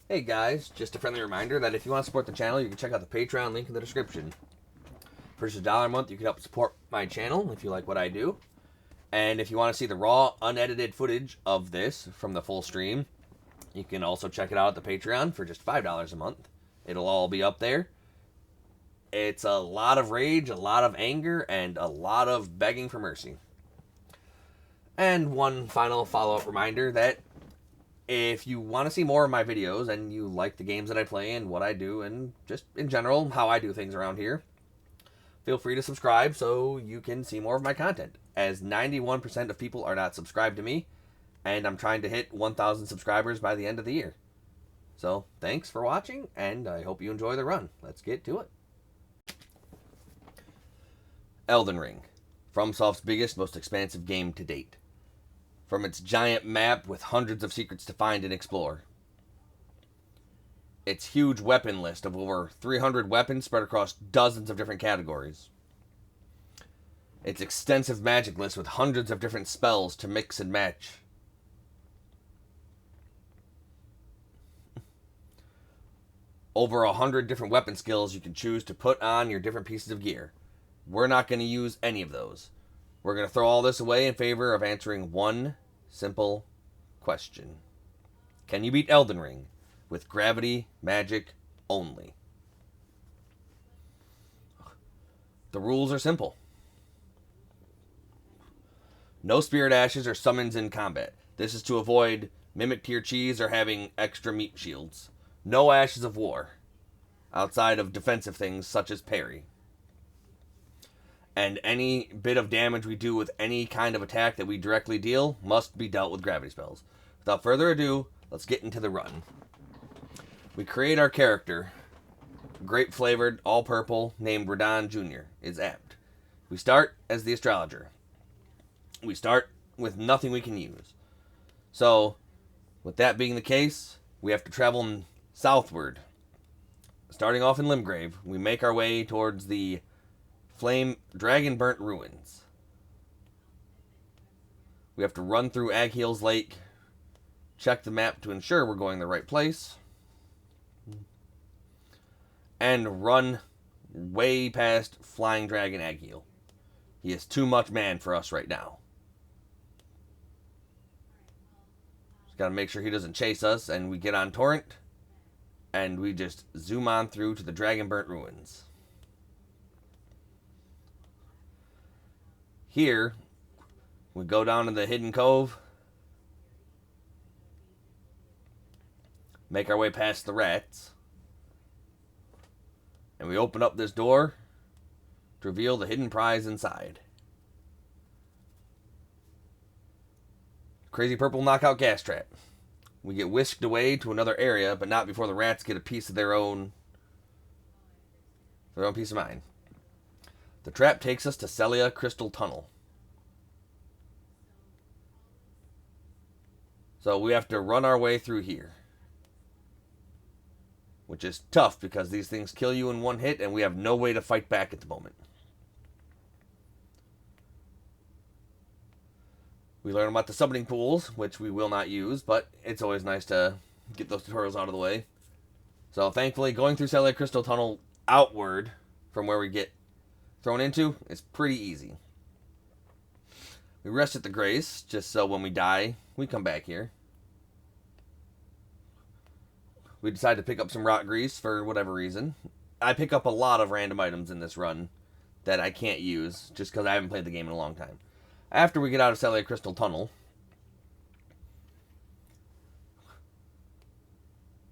Hey guys, just a friendly reminder that if you want to support the channel, you can check out the Patreon link in the description. For just $1 a month, you can help support my channel if you like what I do. And if you want to see the raw, unedited footage of this from the full stream, you can also check it out at the Patreon for just $5 a month. It'll all be up there. It's a lot of rage, a lot of anger, and a lot of begging for mercy. And one final follow-up reminder that if you want to see more of my videos and you like the games that I play and what I do and just in general how I do things around here, feel free to subscribe so you can see more of my content, as 91% of people are not subscribed to me, and I'm trying to hit 1,000 subscribers by the end of the year. So thanks for watching, and I hope you enjoy the run. Let's get to it. Elden Ring, FromSoft's biggest, most expansive game to date. From its giant map with hundreds of secrets to find and explore, its huge weapon list of over 300 weapons spread across dozens of different categories, its extensive magic list with hundreds of different spells to mix and match, over 100 different weapon skills you can choose to put on your different pieces of gear. We're not going to use any of those. We're going to throw all this away in favor of answering one simple question. Can you beat Elden Ring with gravity magic only? The rules are simple. No spirit ashes or summons in combat. This is to avoid mimic tier cheese or having extra meat shields. No ashes of war, outside of defensive things such as parry. And any bit of damage we do with any kind of attack that we directly deal must be dealt with gravity spells. Without further ado, let's get into the run. We create our character. Grape-flavored, all-purple, named Radon Jr. is apt. We start as the astrologer. We start with nothing we can use. So, with that being the case, we have to travel southward. Starting off in Limgrave, we make our way towards the Flame Dragon Burnt Ruins. We have to run through Agheel's Lake, check the map to ensure we're going the right place, and run way past Flying Dragon Agheel. He is too much man for us right now. Just gotta make sure he doesn't chase us, and we get on Torrent, and we just zoom on through to the Dragon Burnt Ruins. Here, we go down to the Hidden Cove, make our way past the rats, and we open up this door to reveal the hidden prize inside. Crazy purple knockout gas trap. We get whisked away to another area, but not before the rats get a piece of their own peace of mind. The trap takes us to Celia Crystal Tunnel. So we have to run our way through here, which is tough because these things kill you in one hit and we have no way to fight back at the moment. We learn about the summoning pools, which we will not use, but it's always nice to get those tutorials out of the way. So thankfully, going through Celia Crystal Tunnel outward from where we get thrown into is pretty easy. We rest at the Grace, just so when we die, we come back here. We decide to pick up some rock grease for whatever reason. I pick up a lot of random items in this run that I can't use, just because I haven't played the game in a long time. After we get out of Celia Crystal Tunnel,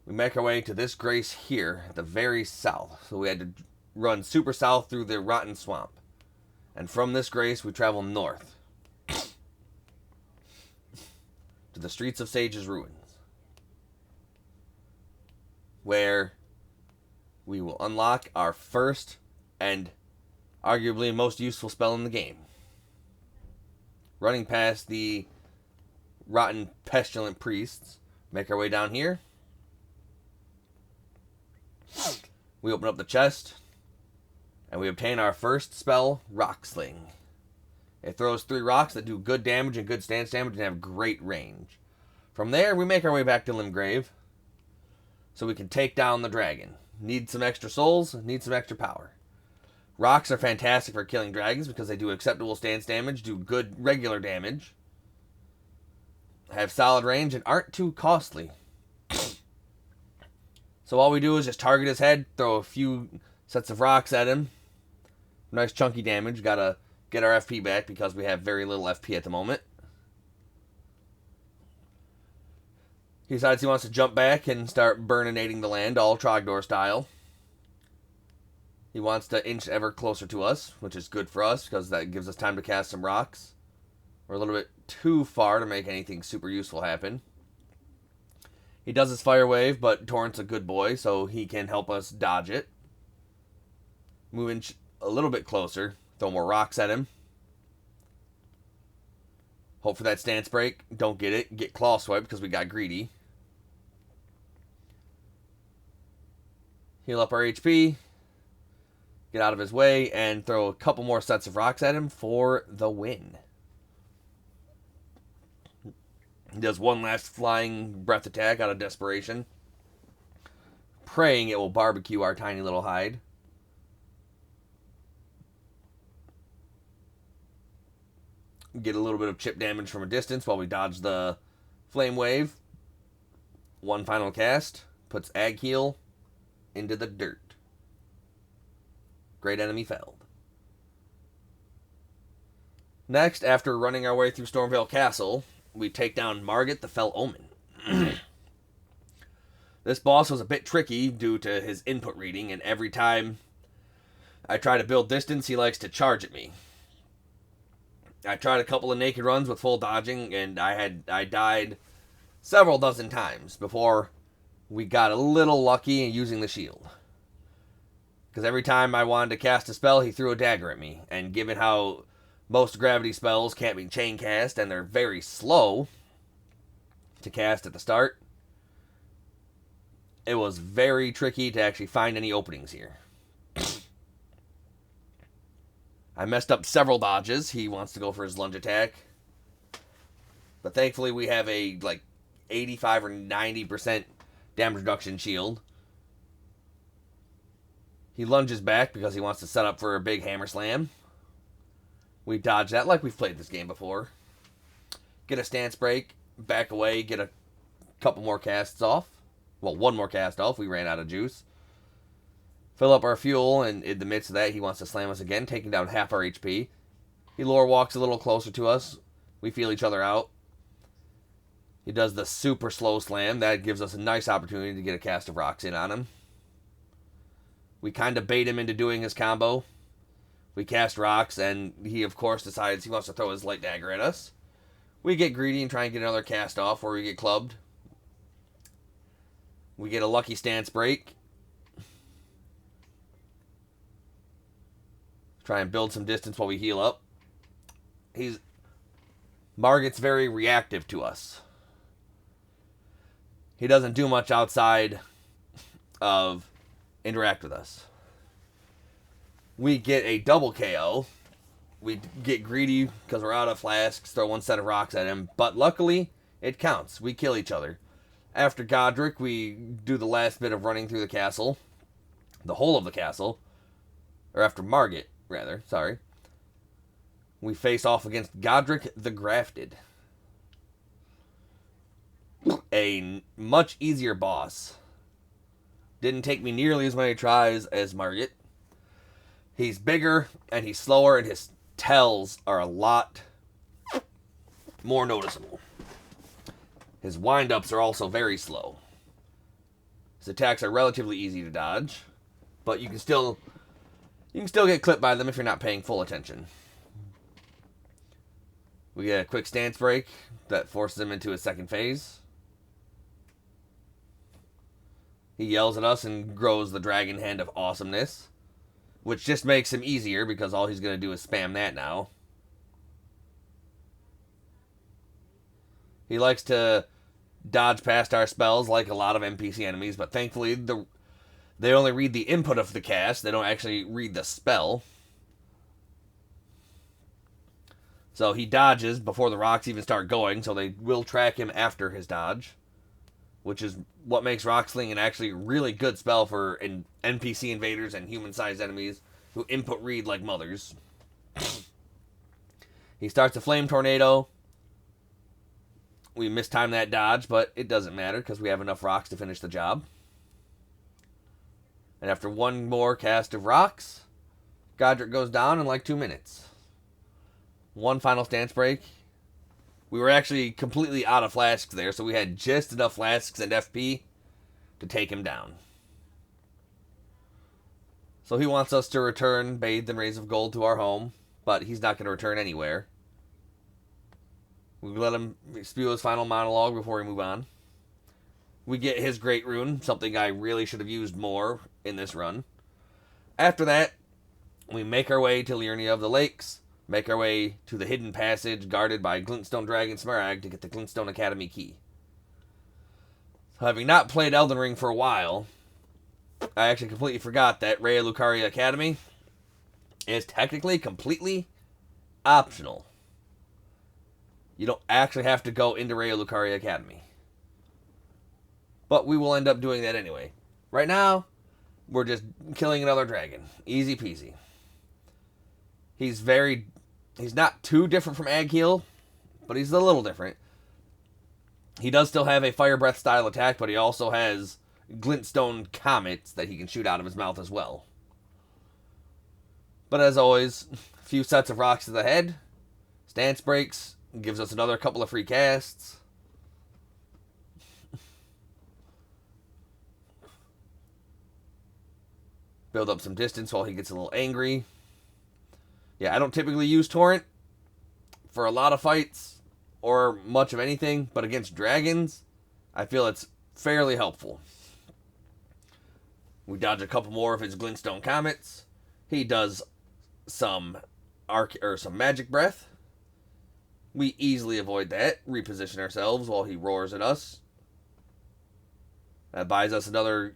we make our way to this Grace here, at the very south. So we had to run super south through the Rotten Swamp. And from this Grace, we travel north to the Streets of Sage's Ruins, where we will unlock our first and arguably most useful spell in the game. Running past the rotten, pestilent priests, make our way down here. We open up the chest, and we obtain our first spell, Rock Sling. It throws 3 rocks that do good damage and good stance damage and have great range. From there, we make our way back to Limgrave, so we can take down the dragon. Need some extra souls, need some extra power. Rocks are fantastic for killing dragons because they do acceptable stance damage, do good regular damage, have solid range, and aren't too costly. So all we do is just target his head, throw a few sets of rocks at him. Nice chunky damage. Gotta get our FP back because we have very little FP at the moment. He decides he wants to jump back and start burninating the land, all Trogdor style. He wants to inch ever closer to us, which is good for us because that gives us time to cast some rocks. We're a little bit too far to make anything super useful happen. He does his fire wave, but Torrent's a good boy, so he can help us dodge it. Move in a little bit closer, throw more rocks at him. Hope for that stance break. Don't get it. Get claw swipe because we got greedy. Heal up our HP. Get out of his way and throw a couple more sets of rocks at him for the win. He does one last flying breath attack out of desperation, praying it will barbecue our tiny little hide. Get a little bit of chip damage from a distance while we dodge the flame wave. One final cast. Puts Ag Heal into the dirt. Great enemy felled. Next, after running our way through Stormvale Castle, we take down Margit the Fell Omen. This boss was a bit tricky due to his input reading, and every time I try to build distance, he likes to charge at me. I tried a couple of naked runs with full dodging, and I died several dozen times before we got a little lucky using the shield. Because every time I wanted to cast a spell, he threw a dagger at me. And given how most gravity spells can't be chain cast, and they're very slow to cast at the start, it was very tricky to actually find any openings here. I messed up several dodges. He wants to go for his lunge attack. But thankfully we have a 85 or 90% damage reduction shield. He lunges back because he wants to set up for a big hammer slam. We dodge that like we've played this game before. Get a stance break, back away, get a couple more casts off. Well, one more cast off. We ran out of juice. Fill up our fuel, and in the midst of that, he wants to slam us again, taking down half our HP. He lore walks a little closer to us. We feel each other out. He does the super slow slam. That gives us a nice opportunity to get a cast of rocks in on him. We kind of bait him into doing his combo. We cast rocks, and he, of course, decides he wants to throw his light dagger at us. We get greedy and try and get another cast off where we get clubbed. We get a lucky stance break. Try and build some distance while we heal up. Margit's very reactive to us. He doesn't do much outside of interact with us. We get a double KO. We get greedy because we're out of flasks, throw one set of rocks at him, but luckily it counts. We kill each other. After Godric, we do the last bit of running through the castle. The whole of the castle. Or after Margit, rather, sorry. We face off against Godric the Grafted. A much easier boss. Didn't take me nearly as many tries as Margit. He's bigger, and he's slower, and his tells are a lot more noticeable. His wind-ups are also very slow. His attacks are relatively easy to dodge, but you can still get clipped by them if you're not paying full attention. We get a quick stance break that forces him into his second phase. He yells at us and grows the dragon hand of awesomeness, which just makes him easier because all he's going to do is spam that now. He likes to dodge past our spells like a lot of NPC enemies, but thankfully they only read the input of the cast. They don't actually read the spell. So he dodges before the rocks even start going, so they will track him after his dodge. which is what makes Rock Sling an actually really good spell for NPC invaders and human-sized enemies who input read like mothers. He starts a Flame Tornado. We mistimed that dodge, but it doesn't matter because we have enough rocks to finish the job. And after one more cast of rocks, Godric goes down in like 2 minutes. One final stance break. We were actually completely out of flasks there, so we had just enough flasks and FP to take him down. So he wants us to return bathed in rays of gold to our home, but he's not going to return anywhere. We let him spew his final monologue before we move on. We get his Great Rune, something I really should have used more in this run. After that, we make our way to Liurnia of the Lakes, make our way to the hidden passage guarded by Glintstone Dragon Smaragd to get the Glintstone Academy key. So having not played Elden Ring for a while, I actually completely forgot that Raya Lucaria Academy is technically completely optional. You don't actually have to go into Raya Lucaria Academy. But we will end up doing that anyway. Right now, we're just killing another dragon. Easy peasy. He's not too different from Agheel, but he's a little different. He does still have a Fire Breath style attack, but he also has Glintstone comets that he can shoot out of his mouth as well. But as always, a few sets of rocks to the head, stance breaks, gives us another couple of free casts. Build up some distance while he gets a little angry. Yeah, I don't typically use Torrent for a lot of fights or much of anything, but against dragons, I feel it's fairly helpful. We dodge a couple more of his Glintstone comets. He does some magic breath. We easily avoid that, reposition ourselves while he roars at us. That buys us another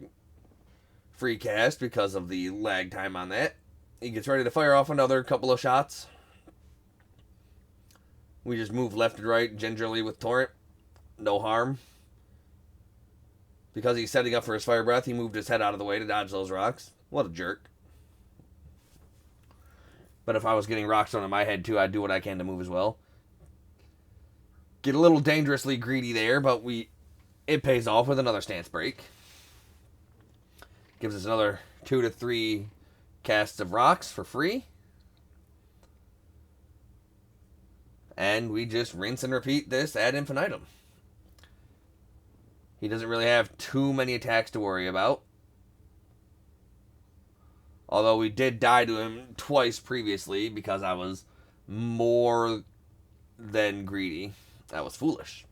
free cast because of the lag time on that. He gets ready to fire off another couple of shots. We just move left and right gingerly with Torrent. No harm. Because he's setting up for his fire breath, he moved his head out of the way to dodge those rocks. What a jerk. But if I was getting rocks thrown in my head too, I'd do what I can to move as well. Get a little dangerously greedy there, but it pays off with another stance break. Gives us another 2 to 3 casts of rocks for free. And we just rinse and repeat this ad infinitum. He doesn't really have too many attacks to worry about. Although we did die to him twice previously because I was more than greedy. That was foolish.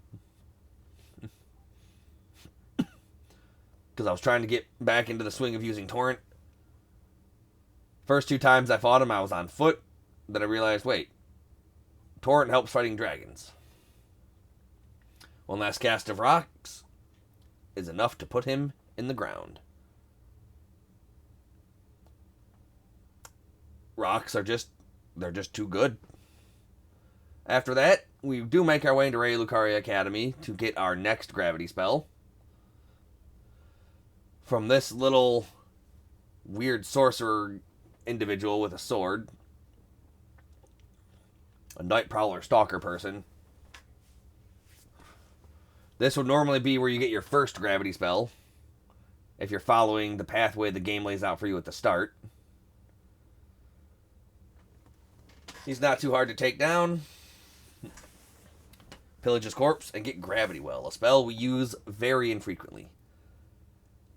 Because I was trying to get back into the swing of using Torrent. First 2 times I fought him, I was on foot. Then I realized, wait, Torrent helps fighting dragons. One last cast of rocks is enough to put him in the ground. Rocks are just too good. After that, we do make our way into Raya Lucaria Academy to get our next gravity spell. From this little weird sorcerer individual with a sword. A Night Prowler Stalker person. This would normally be where you get your first gravity spell, if you're following the pathway the game lays out for you at the start. He's not too hard to take down. Pillage his corpse and get Gravity Well, a spell we use very infrequently.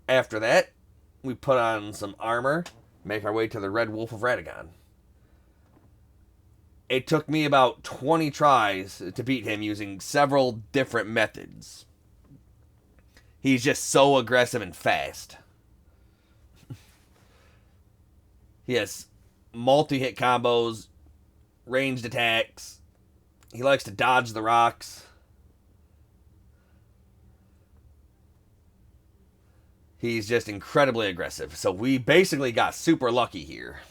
After that, we put on some armor, make our way to the Red Wolf of Radagon. It took me about 20 tries to beat him using several different methods. He's just so aggressive and fast. He has multi-hit combos, ranged attacks. He likes to dodge the rocks. He's just incredibly aggressive. So we basically got super lucky here.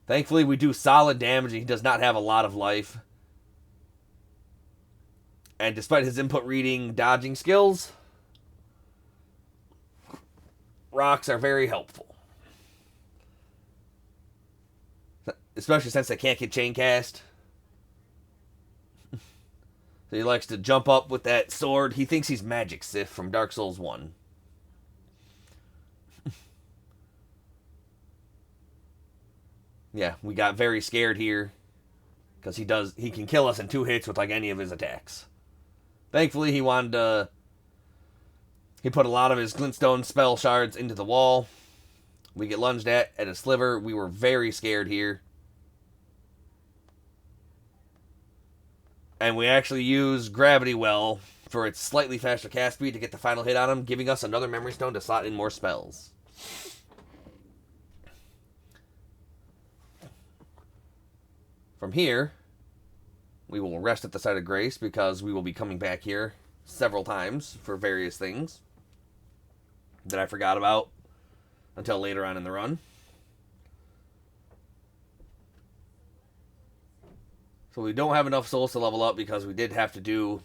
Thankfully, we do solid damage. He does not have a lot of life. And despite his input reading dodging skills, rocks are very helpful. Especially since they can't get chain cast. So he likes to jump up with that sword. He thinks he's Magic Sith from Dark Souls 1. Yeah, we got very scared here. Because he can kill us in 2 hits with like any of his attacks. Thankfully, he put a lot of his glintstone spell shards into the wall. We get lunged at a sliver. We were very scared here. And we actually use Gravity Well for its slightly faster cast speed to get the final hit on him, giving us another Memory Stone to slot in more spells. From here, we will rest at the site of grace because we will be coming back here several times for various things that I forgot about until later on in the run. So we don't have enough souls to level up because we did have to do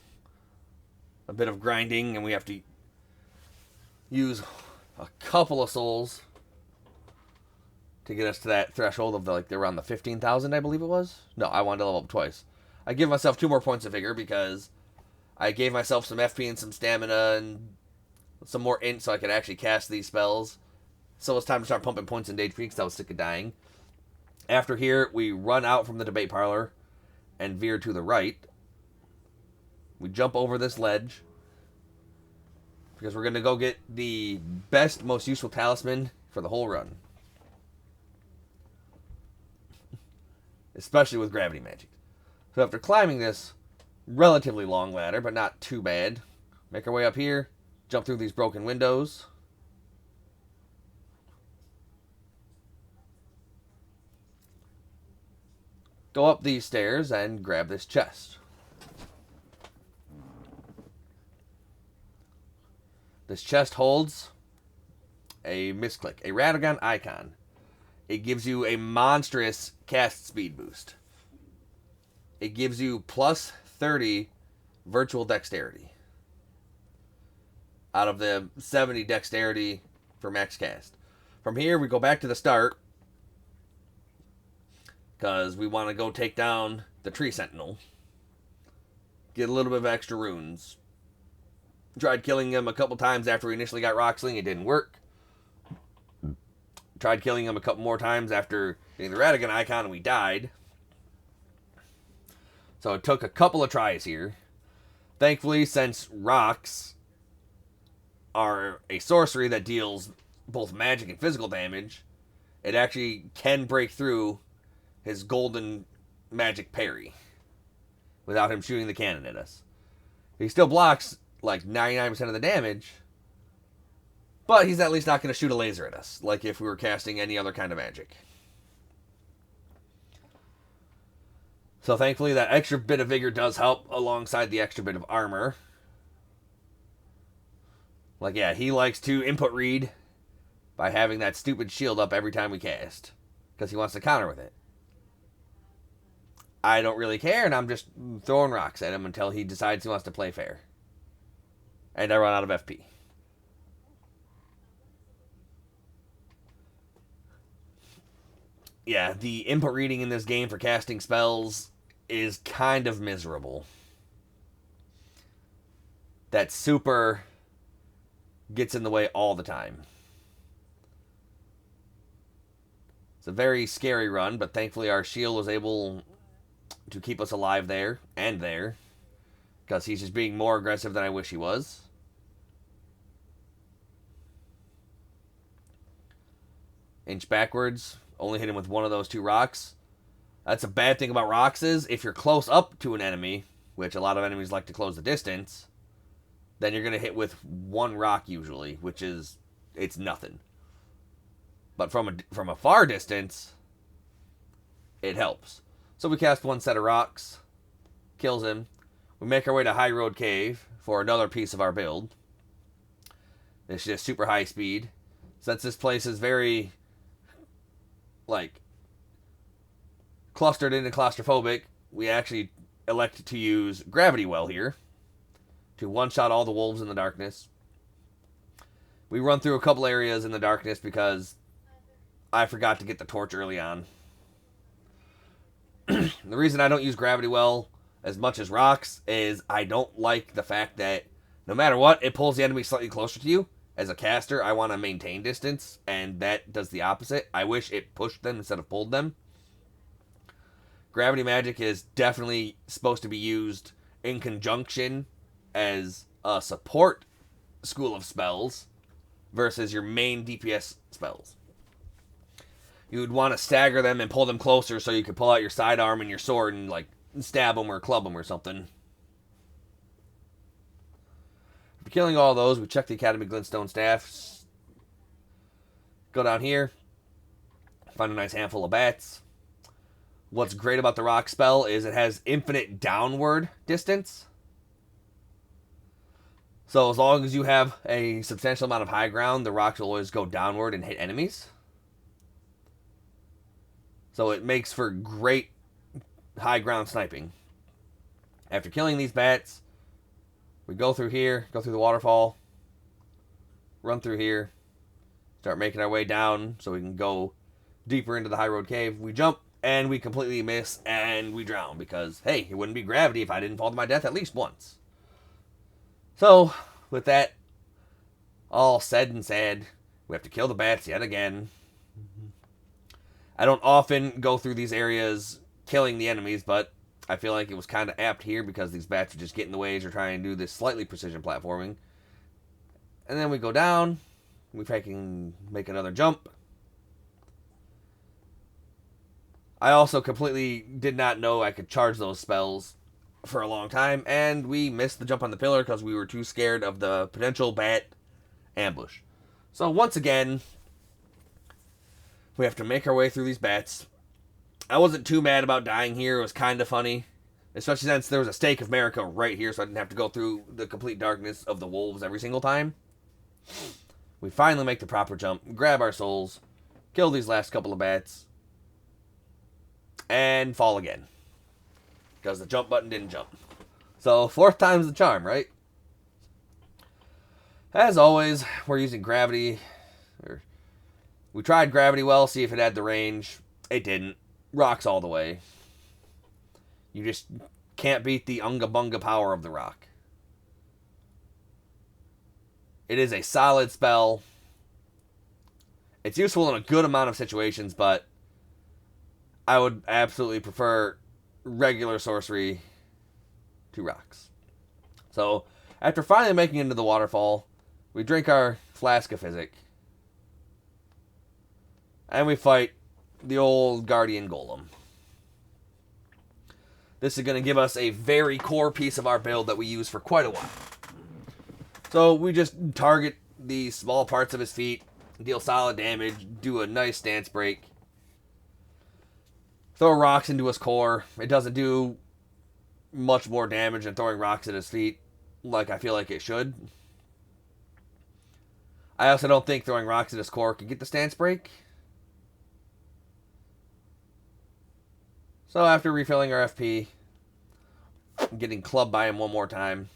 a bit of grinding and we have to use a couple of souls to get us to that threshold of like around the 15,000, I believe it was. No, I wanted to level up twice. I give myself 2 more points of vigor because I gave myself some FP and some stamina and some more int so I could actually cast these spells. So it's time to start pumping points into HP because I was sick of dying. After here, we run out from the debate parlor and veer to the right. We jump over this ledge because we're going to go get the best, most useful talisman for the whole run. Especially with gravity magic. So after climbing this relatively long ladder, but not too bad, make our way up here, jump through these broken windows. Go up these stairs and grab this chest. This chest holds a misclick, a Radagon icon. It gives you a monstrous cast speed boost. It gives you plus 30 virtual dexterity out of the 70 dexterity for max cast. From here, we go back to the start because we want to go take down the tree sentinel. Get a little bit of extra runes. Tried killing him a couple times after we initially got Rocksling. It didn't work. Tried killing him a couple more times after getting the Radagon icon and we died. So it took a couple of tries here. Thankfully, since rocks are a sorcery that deals both magic and physical damage, it actually can break through his golden magic parry without him shooting the cannon at us. He still blocks like 99% of the damage, but he's at least not going to shoot a laser at us, like if we were casting any other kind of magic. So thankfully that extra bit of vigor does help alongside the extra bit of armor. Like, yeah, he likes to input read by having that stupid shield up every time we cast, because he wants to counter with it. I don't really care, and I'm just throwing rocks at him until he decides he wants to play fair. And I run out of FP. Yeah, the input reading in this game for casting spells is kind of miserable. That super gets in the way all the time. It's a very scary run, but thankfully our shield was able to keep us alive there and there, because he's just being more aggressive than I wish he was. Inch backwards, only hit him with one of those 2 rocks. That's a bad thing about rocks is if you're close up to an enemy, which a lot of enemies like to close the distance, then you're going to hit with 1 rock usually, which is, it's nothing. But from a far distance, it helps. So we cast 1 set of rocks, kills him. We make our way to High Road Cave for another piece of our build. It's just super high speed. Since this place is very, like, clustered in and claustrophobic, we actually elect to use Gravity Well here. to one-shot all the wolves in the darkness. We run through a couple areas in the darkness because I forgot to get the torch early on. The reason I don't use gravity well as much as rocks is I don't like the fact that no matter what, it pulls the enemy slightly closer to you. As a caster, I want to maintain distance, and that does the opposite. I wish it pushed them instead of pulled them. Gravity magic is definitely supposed to be used in conjunction as a support school of spells versus your main DPS spells. You would want to stagger them and pull them closer so you could pull out your sidearm and your sword and like stab them or club them or something. After killing all those, we check the Academy Glintstone staff. Go down here. Find a nice handful of bats. What's great about the rock spell is it has infinite downward distance. So as long as you have a substantial amount of high ground, the rocks will always go downward and hit enemies. So it makes for great high ground sniping. After killing these bats, we go through here, go through the waterfall, run through here, start making our way down so we can go deeper into the High Road Cave. We jump, and we completely miss, and we drown because, hey, it wouldn't be gravity if I didn't fall to my death at least once. So, with that all said and said, we have to kill the bats yet again. I don't often go through these areas killing the enemies, but I feel like it was kind of apt here because these bats would just get in the way as you're trying to do this slightly precision platforming. And then we go down. We can make another jump. I also completely did not know I could charge those spells for a long time, and we missed the jump on the pillar because we were too scared of the potential bat ambush. So once again, we have to make our way through these bats. I wasn't too mad about dying here. It was kind of funny, especially since there was a stake of America right here, so I didn't have to go through the complete darkness of the wolves every single time. We finally make the proper jump, grab our souls, kill these last couple of bats, and fall again. Because the jump button didn't jump. So, 4th time's the charm, right? As always, we're using gravity. We tried gravity well, see if it had the range. It didn't. Rocks all the way. You just can't beat the unga bunga power of the rock. It is a solid spell. It's useful in a good amount of situations, but I would absolutely prefer regular sorcery to rocks. So, after finally making it into the waterfall, we drink our flask of physic. And we fight the old Guardian Golem. This is going to give us a very core piece of our build that we use for quite a while. So we just target the small parts of his feet, deal solid damage, do a nice stance break. Throw rocks into his core. It doesn't do much more damage than throwing rocks at his feet, like I feel like it should. I also don't think throwing rocks at his core can get the stance break. So after refilling our FP, getting clubbed by him one more time,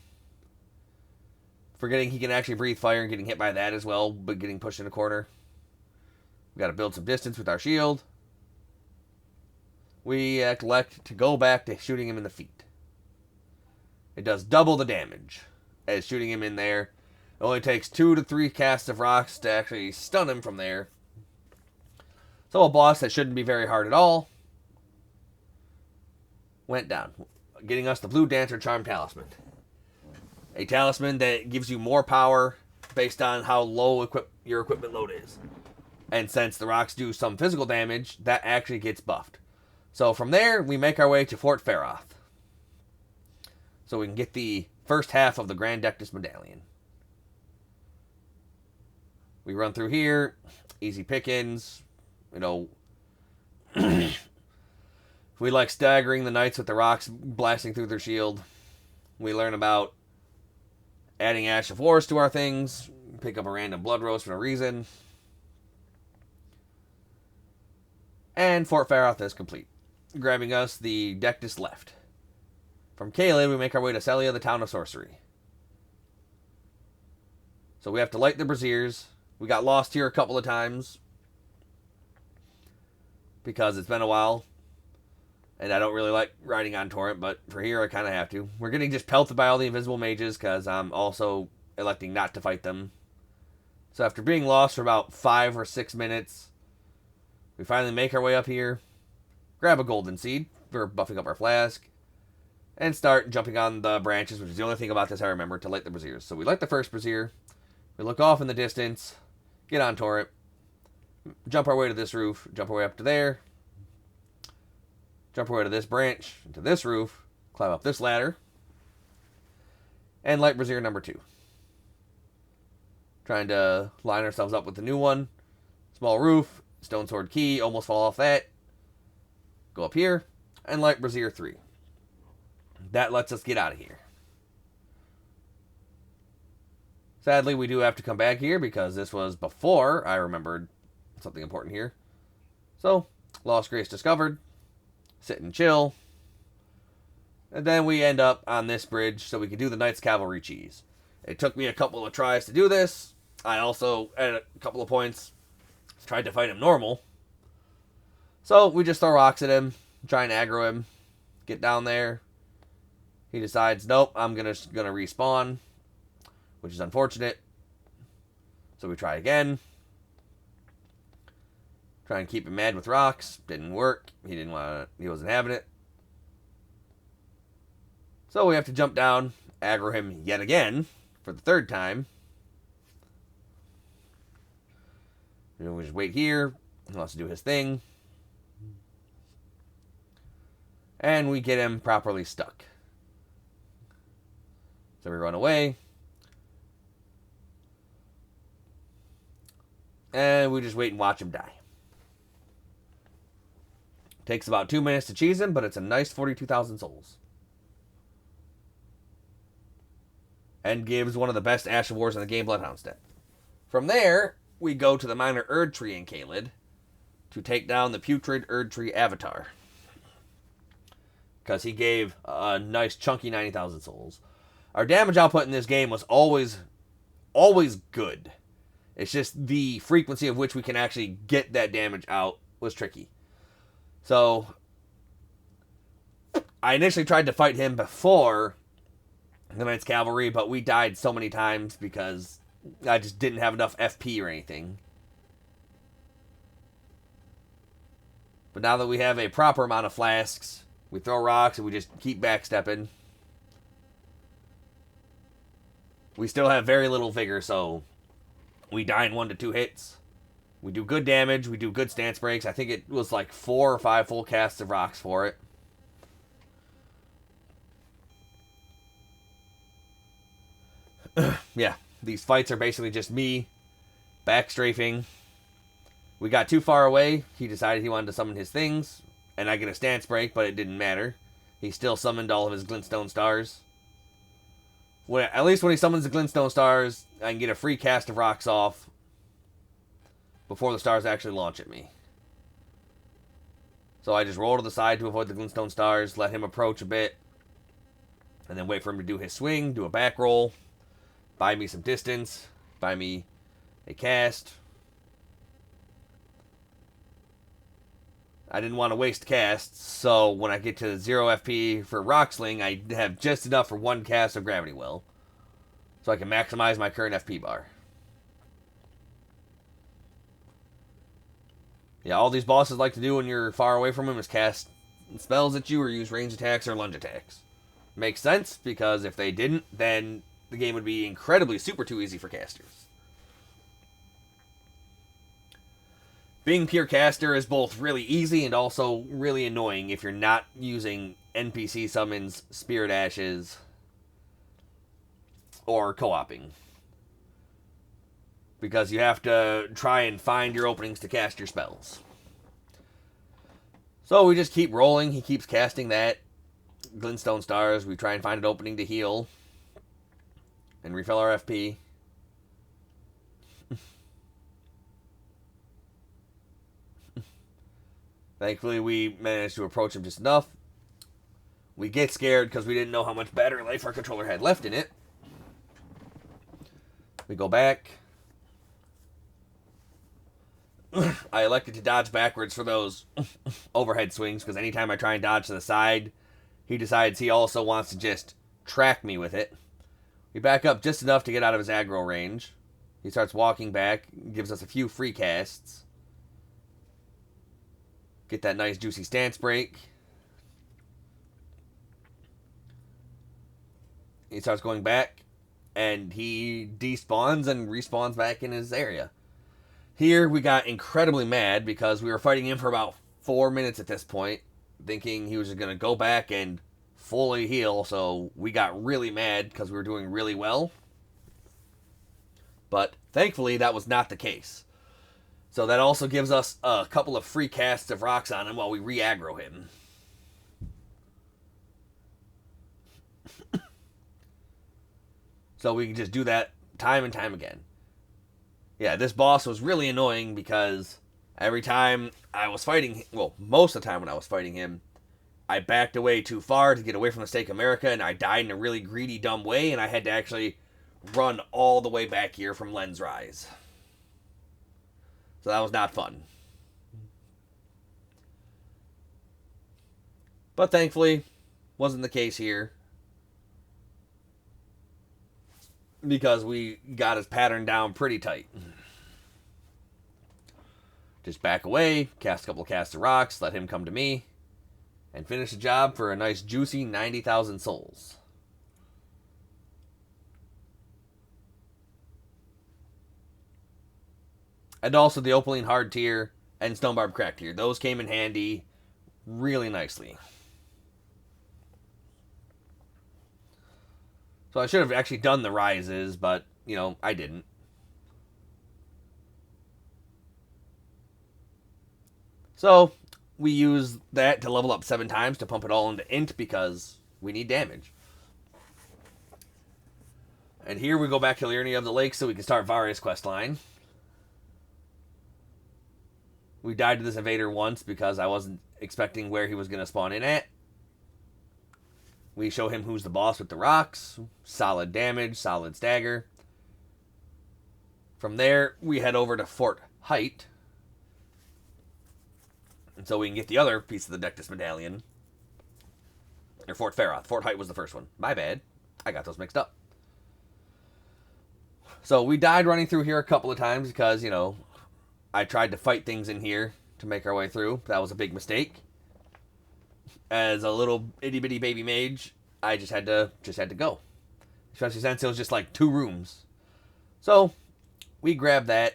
forgetting he can actually breathe fire and getting hit by that as well, but getting pushed in a corner. We got to build some distance with our shield. We elect to go back to shooting him in the feet. It does double the damage as shooting him in there. It only takes 2 to 3 casts of rocks to actually stun him from there. So a boss that shouldn't be very hard at all went down, getting us the Blue Dancer Charm Talisman. A talisman that gives you more power based on how low your equipment load is. And since the rocks do some physical damage, that actually gets buffed. So from there, we make our way to Fort Faroth, so we can get the first half of the Grand Dectus Medallion. We run through here, easy pickings, we like staggering the knights with the rocks blasting through their shield. We learn about adding Ash of Wars to our things, pick up a random blood rose for no reason. And Fort Faroth is complete, grabbing us the Dectus left. From Caelid, we make our way to Celia, the town of sorcery. So we have to light the braziers. We got lost here a couple of times because it's been a while. And I don't really like riding on Torrent, but for here I kind of have to. We're getting just pelted by all the invisible mages because I'm also electing not to fight them. So after being lost for about 5 or 6 minutes, we finally make our way up here, grab a golden seed for buffing up our flask, and start jumping on the branches, which is the only thing about this I remember, to light the braziers. So we light the first brazier, we look off in the distance, get on Torrent, jump our way to this roof, jump our way up to there, jump our way to this branch, to this roof, climb up this ladder, and light brazier number 2. Trying to line ourselves up with the new one. Small roof, stone sword key, almost fall off that. Go up here, and light brazier 3. That lets us get out of here. Sadly, we do have to come back here because this was before I remembered something important here. So, Lost Grace discovered. Sit and chill. And then we end up on this bridge so we can do the Knights Cavalry cheese. It took me a couple of tries to do this. I also, at a couple of points, tried to fight him normal. So we just throw rocks at him, try and aggro him, get down there. He decides, nope, I'm gonna respawn, which is unfortunate. So we try again. Try and keep him mad with rocks. Didn't work. He wasn't having it. So we have to jump down, aggro him yet again for the 3rd time. We just wait here. He wants to do his thing. And we get him properly stuck. So we run away. And we just wait and watch him die. Takes about 2 minutes to cheese him, but it's a nice 42,000 souls. And gives one of the best Ash of Wars in the game, Bloodhound Step. From there, we go to the minor Erd Tree in Caelid to take down the putrid Erd Tree Avatar. Because he gave a nice chunky 90,000 souls. Our damage output in this game was always good. It's just the frequency of which we can actually get that damage out was tricky. So, I initially tried to fight him before the Knights Cavalry, but we died so many times because I just didn't have enough FP or anything. But now that we have a proper amount of flasks, we throw rocks and we just keep backstepping. We still have very little vigor, so we die in 1 to 2 hits. We do good damage, we do good stance breaks. I think it was like 4 or 5 full casts of rocks for it. Yeah, these fights are basically just me backstrafing. We got too far away. He decided he wanted to summon his things, and I get a stance break, but it didn't matter. He still summoned all of his glintstone stars. At least when he summons the glintstone stars, I can get a free cast of rocks off before the stars actually launch at me. So I just roll to the side to avoid the glintstone stars, let him approach a bit, and then wait for him to do his swing, do a back roll, buy me some distance, buy me a cast. I didn't want to waste casts, so when I get to 0 FP for Rock Sling, I have just enough for 1 cast of Gravity Well. So I can maximize my current FP bar. Yeah, all these bosses like to do when you're far away from them is cast spells at you or use range attacks or lunge attacks. Makes sense, because if they didn't, then the game would be incredibly super too easy for casters. Being pure caster is both really easy and also really annoying if you're not using NPC summons, Spirit Ashes, or co-oping. Because you have to try and find your openings to cast your spells. So we just keep rolling. He keeps casting that. Glintstone stars. We try and find an opening to heal. And refill our FP. Thankfully, we managed to approach him just enough. We get scared because we didn't know how much battery life our controller had left in it. We go back. I elected to dodge backwards for those overhead swings because anytime I try and dodge to the side, he decides he also wants to just track me with it. We back up just enough to get out of his aggro range. He starts walking back, gives us a few free casts. Get that nice juicy stance break. He starts going back, and he despawns and respawns back in his area. Here, we got incredibly mad because we were fighting him for about 4 minutes at this point, thinking he was just going to go back and fully heal, so we got really mad because we were doing really well. But thankfully, that was not the case. So that also gives us a couple of free casts of rocks on him while we re-aggro him. So we can just do that time and time again. Yeah, this boss was really annoying because every time I was fighting, well, most of the time when I was fighting him, I backed away too far to get away from the Stake America, and I died in a really greedy, dumb way, and I had to actually run all the way back here from Lens Rise. So that was not fun. But thankfully, wasn't the case here. Because we got his pattern down pretty tight. Just back away, cast a couple of casts of rocks, let him come to me, and finish the job for a nice juicy 90,000 souls. And also the Opaline Hard tier and Stonebarb Crack tier. Those came in handy really nicely. So I should have actually done the rises, but, you know, I didn't. So we use that to level up 7 times to pump it all into int because we need damage. And here we go back to Liurnia of the Lake so we can start Varia's questline. We died to this invader once because I wasn't expecting where he was going to spawn in at. We show him who's the boss with the rocks. Solid damage, solid stagger. From there, we head over to Fort Height. And so we can get the other piece of the Dectus Medallion. Or Fort Feroth. Fort Height was the first one. My bad. I got those mixed up. So we died running through here a couple of times because, you know, I tried to fight things in here to make our way through. That was a big mistake. As a little itty bitty baby mage, I just had to go. Especially since it was just like 2 rooms. So we grabbed that.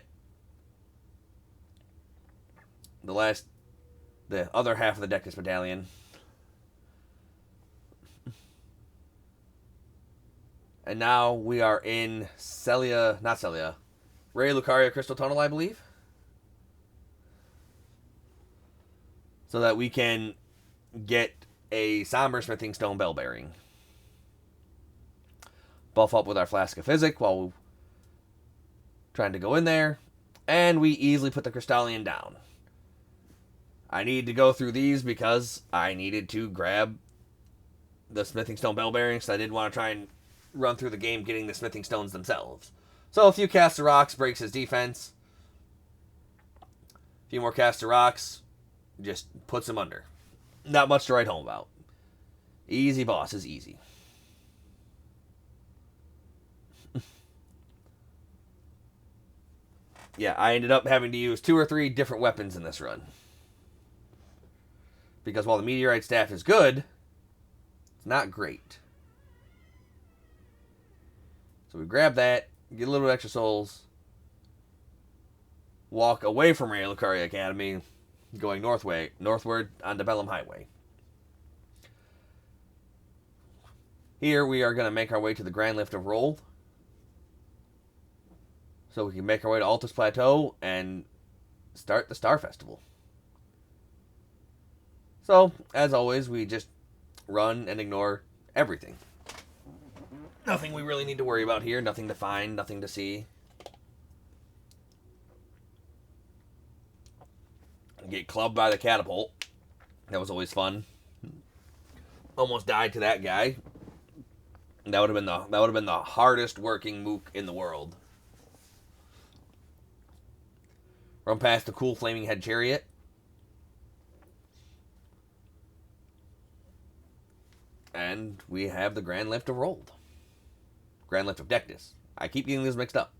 The other half of the Dectus Medallion. And now we are in Ray Lucaria Crystal Tunnel, I believe. So that we can get a Somber Smithing Stone Bell Bearing. Buff up with our Flask of Physic while we're trying to go in there. And we easily put the Crystallion down. I need to go through these because I needed to grab the Smithing Stone Bell Bearing, so I didn't want to try and run through the game getting the Smithing Stones themselves. So a few casts of rocks breaks his defense. A few more casts of rocks just puts him under. Not much to write home about. Easy boss is easy. Yeah, I ended up having to use 2 or 3 different weapons in this run. Because while the Meteorite Staff is good, it's not great. So we grab that, get a little extra souls, walk away from Ray Lucaria Academy, going northward onto Bellum Highway. Here we are going to make our way to the Grand Lift of Roll. So we can make our way to Altus Plateau and start the Star Festival. So, as always, we just run and ignore everything. Nothing we really need to worry about here. Nothing to find, nothing to see. Get clubbed by the catapult. That was always fun. Almost died to that guy. That would have been the hardest working mook in the world. Run past the cool flaming head chariot. And we have the Grand Lift of Rold. Grand Lift of Dectus. I keep getting these mixed up.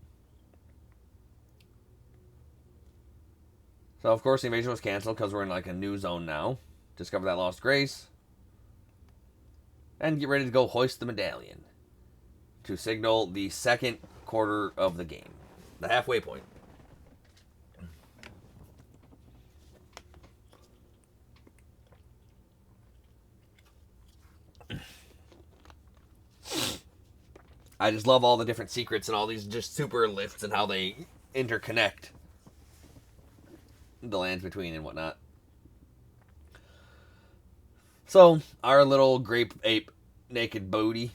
So, of course, the invasion was canceled because we're in like a new zone now. Discover that lost grace. And get ready to go hoist the medallion to signal the second quarter of the game. The halfway point. I just love all the different secrets and all these just super lifts and how they interconnect the lands between and whatnot. So, our little grape ape naked Bodhi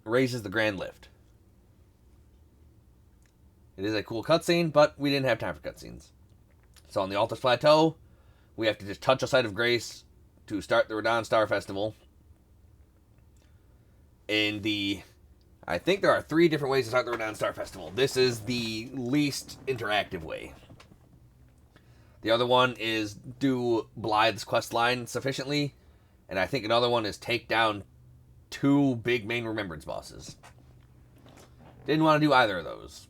raises the Grand Lift. It is a cool cutscene, but we didn't have time for cutscenes. So on the Altus Plateau, we have to just touch a site of grace to start the Radahn Star Festival. I think there are 3 different ways to start the Radahn Star Festival. This is the least interactive way. The other one is do Blythe's quest line sufficiently. And I think another one is take down 2 big main remembrance bosses. Didn't want to do either of those.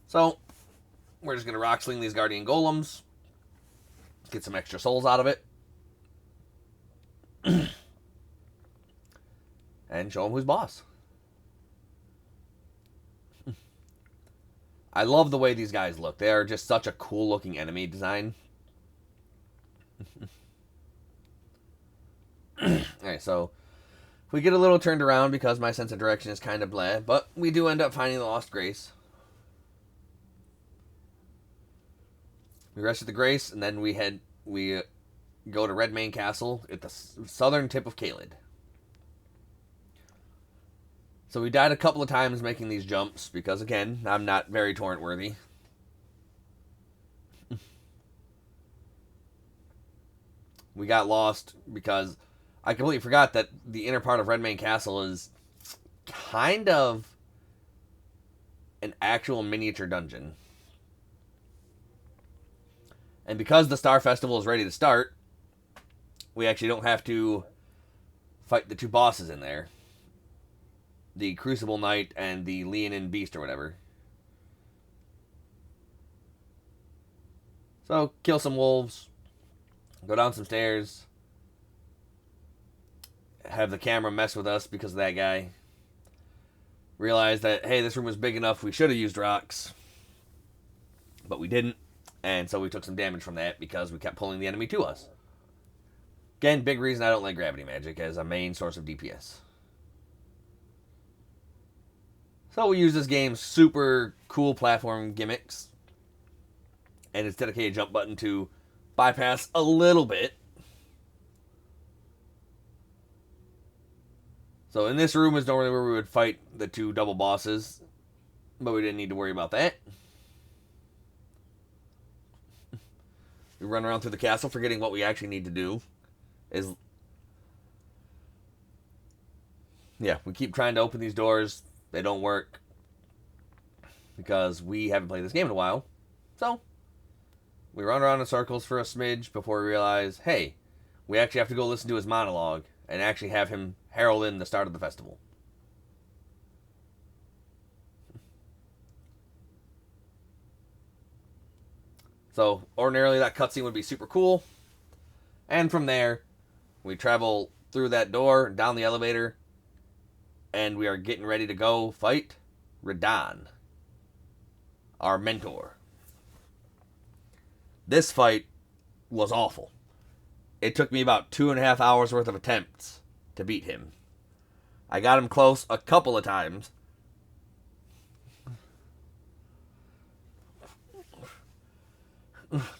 So, we're just going to rock sling these Guardian Golems. Get some extra souls out of it. And show them who's boss. I love the way these guys look. They are just such a cool looking enemy design. Alright, so we get a little turned around because my sense of direction is kind of blah, but we do end up finding the Lost Grace. We rest at the Grace, and then we go to Redmane Castle at the southern tip of Caelid. So we died a couple of times making these jumps, because again, I'm not very torrent worthy. We got lost because I completely forgot that the inner part of Redmane Castle is kind of an actual miniature dungeon. And because the Star Festival is ready to start, we actually don't have to fight the 2 bosses in there. The Crucible Knight and the Leonin Beast or whatever. So, kill some wolves. Go down some stairs. Have the camera mess with us because of that guy. Realize that, hey, this room was big enough, we should have used rocks. But we didn't. And so we took some damage from that because we kept pulling the enemy to us. Again, big reason I don't like gravity magic as a main source of DPS. So we use this game's super cool platform gimmicks and its dedicated jump button to bypass a little bit. So in this room is normally where we would fight the 2 double bosses, but we didn't need to worry about that. We run around through the castle forgetting what we actually need to do. We keep trying to open these doors. They don't work because we haven't played this game in a while. So, we run around in circles for a smidge before we realize, hey, we actually have to go listen to his monologue and actually have him herald in the start of the festival. So, ordinarily that cutscene would be super cool. And from there, we travel through that door, down the elevator, and we are getting ready to go fight Radahn, our mentor. This fight was awful. It took me about 2.5 hours worth of attempts to beat him. I got him close a couple of times.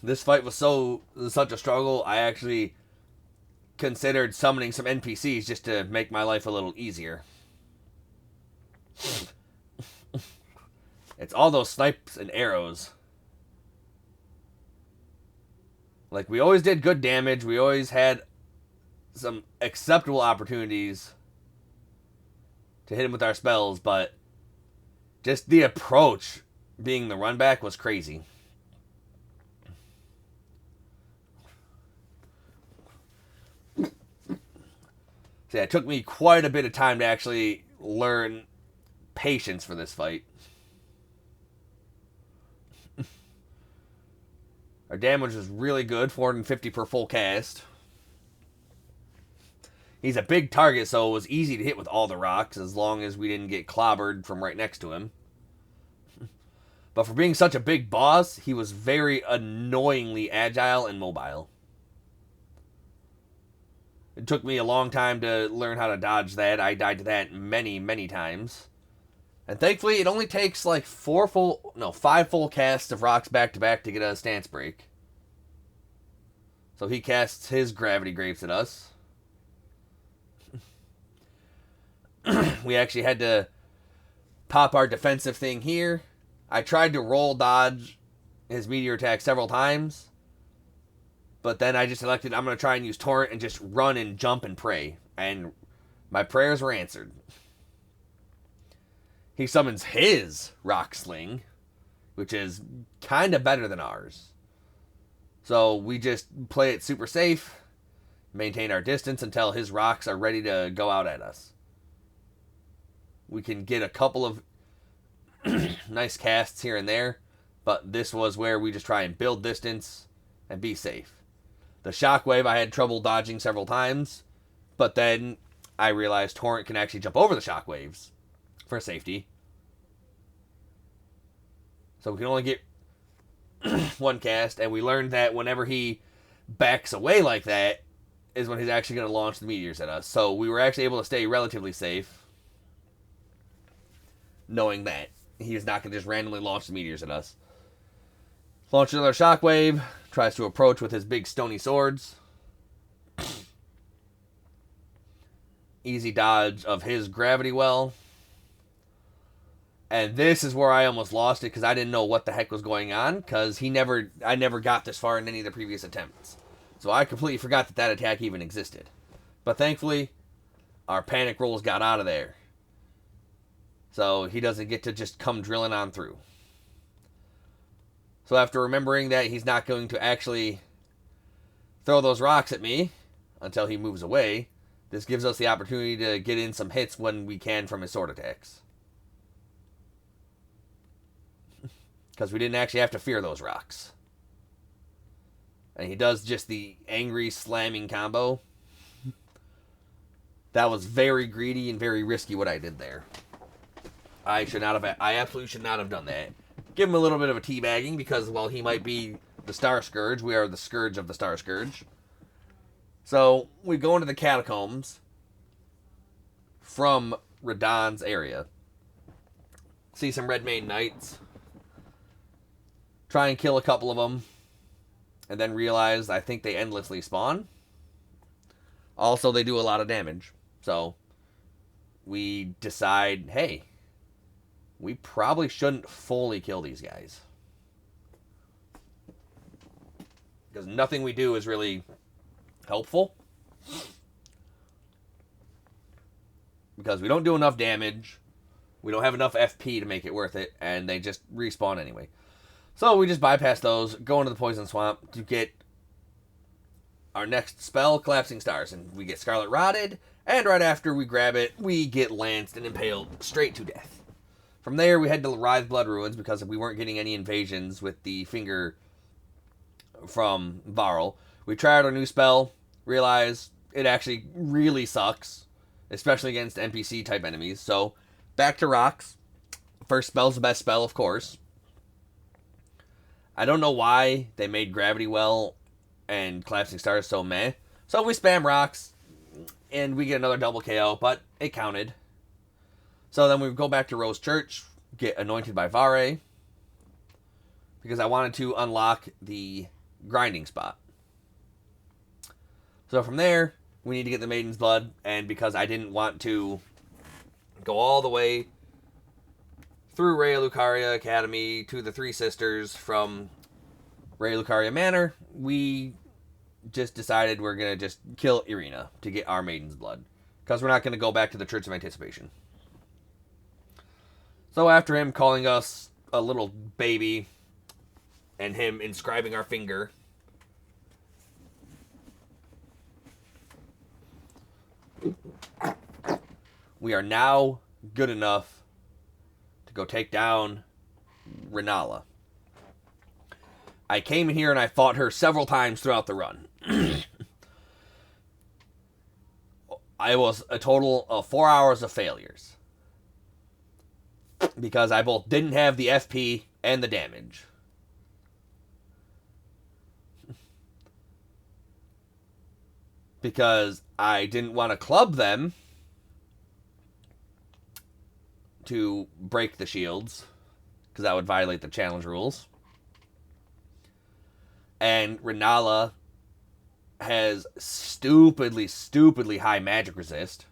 This fight was such a struggle, I actually considered summoning some NPCs just to make my life a little easier. It's all those snipes and arrows. Like, we always did good damage. We always had some acceptable opportunities to hit him with our spells, but Just the approach being the run back was crazy. See, it took me quite a bit of time to actually learn patience for this fight. Our damage was really good, 450 per full cast. He's a big target, so it was easy to hit with all the rocks as long as we didn't get clobbered from right next to him. But for being such a big boss, he was very annoyingly agile and mobile. It took me a long time to learn how to dodge that. I died to that many, many times. And thankfully, it only takes like 5 full casts of rocks back to back to get a stance break. So he casts his gravity grapes at us. We actually had to pop our defensive thing here. I tried to roll dodge his meteor attack several times. But then I just elected I'm going to try and use Torrent and just run and jump and pray. And my prayers were answered. He summons his Rock Sling, which is kind of better than ours. So we just play it super safe, maintain our distance until his rocks are ready to go out at us. We can get a couple of nice casts here and there, but this was where we just try and build distance and be safe. The shockwave I had trouble dodging several times, but then I realized Torrent can actually jump over the shockwaves for safety. So we can only get one cast, and we learned that whenever he backs away like that is when he's actually going to launch the meteors at us. So we were actually able to stay relatively safe, knowing that he is not going to just randomly launch the meteors at us. Launch another shockwave, tries to approach with his big stony swords. Easy dodge of his gravity well. And this is where I almost lost it because I didn't know what the heck was going on because I never got this far in any of the previous attempts. So I completely forgot that attack even existed. But thankfully, our panic rolls got out of there. So he doesn't get to just come drilling on through. So after remembering that he's not going to actually throw those rocks at me until he moves away, this gives us the opportunity to get in some hits when we can from his sword attacks. Because we didn't actually have to fear those rocks. And he does just the angry slamming combo. That was very greedy and very risky what I did there. I absolutely should not have done that. Give him a little bit of a teabagging because while he might be the Star Scourge, we are the Scourge of the Star Scourge. So we go into the catacombs from Radahn's area. See some Red Mane Knights. Try and kill a couple of them. And then realize I think they endlessly spawn. Also, they do a lot of damage. So we decide, hey, we probably shouldn't fully kill these guys. Because nothing we do is really helpful. Because we don't do enough damage. We don't have enough FP to make it worth it. And they just respawn anyway. So we just bypass those, go into the Poison Swamp to get our next spell, Collapsing Stars. And we get Scarlet Rotted. And right after we grab it, we get lanced and impaled straight to death. From there, we head to Writhe Blood Ruins because we weren't getting any invasions with the finger from Varl. We try out our new spell, realize it actually really sucks, especially against NPC-type enemies. So, back to rocks. First spell's the best spell, of course. I don't know why they made Gravity Well and Collapsing Stars so meh. So we spam rocks, and we get another double KO, but it counted. So then we go back to Rose Church, get anointed by Vare, because I wanted to unlock the grinding spot. So from there, we need to get the Maiden's Blood, and because I didn't want to go all the way through Raya Lucaria Academy to the Three Sisters from Raya Lucaria Manor, we just decided we're going to just kill Irina to get our Maiden's Blood, because we're not going to go back to the Church of Anticipation. So after him calling us a little baby and him inscribing our finger, we are now good enough to go take down Renala. I came in here and I fought her several times throughout the run. I was a total of 4 hours of failures. Because I both didn't have the FP and the damage. Because I didn't want to club them to break the shields. Because that would violate the challenge rules. And Renala has stupidly high magic resist.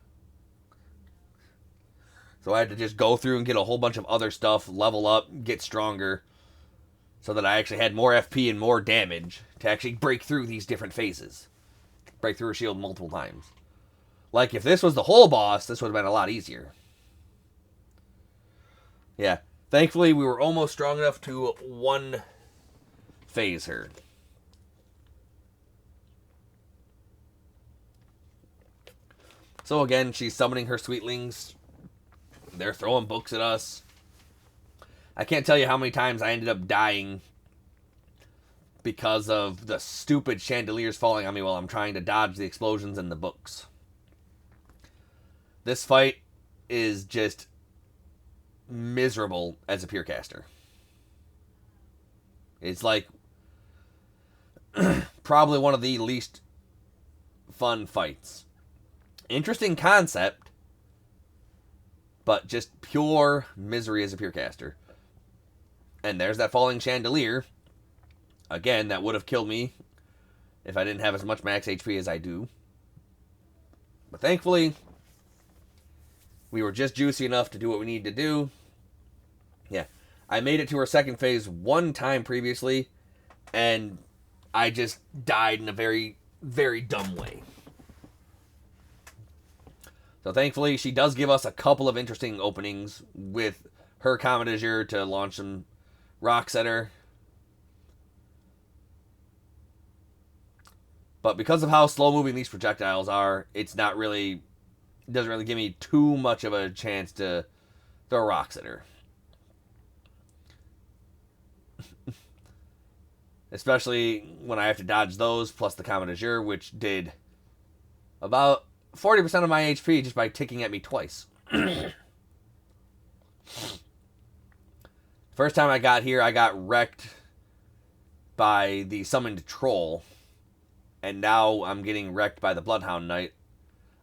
So I had to just go through and get a whole bunch of other stuff, level up, get stronger, so that I actually had more FP and more damage to actually break through these different phases. Break through a shield multiple times. Like, if this was the whole boss, this would have been a lot easier. Yeah. Thankfully, we were almost strong enough to one phase her. So again, she's summoning her sweetlings. They're throwing books at us. I can't tell you how many times I ended up dying because of the stupid chandeliers falling on me while I'm trying to dodge the explosions and the books. This fight is just miserable as a pure caster. It's like probably one of the least fun fights. Interesting concept, but just pure misery as a pure caster. And there's that falling chandelier. Again, that would have killed me if I didn't have as much max HP as I do. But thankfully, we were just juicy enough to do what we needed to do. Yeah, I made it to her second phase one time previously, and I just died in a very, very dumb way. So thankfully, she does give us a couple of interesting openings with her Comet Azure to launch some rocks at her. But because of how slow-moving these projectiles are, it doesn't really give me too much of a chance to throw rocks at her. Especially when I have to dodge those, plus the Comet Azure, which did about 40% of my HP just by ticking at me twice. First time I got here, I got wrecked by the summoned troll. And now I'm getting wrecked by the Bloodhound Knight.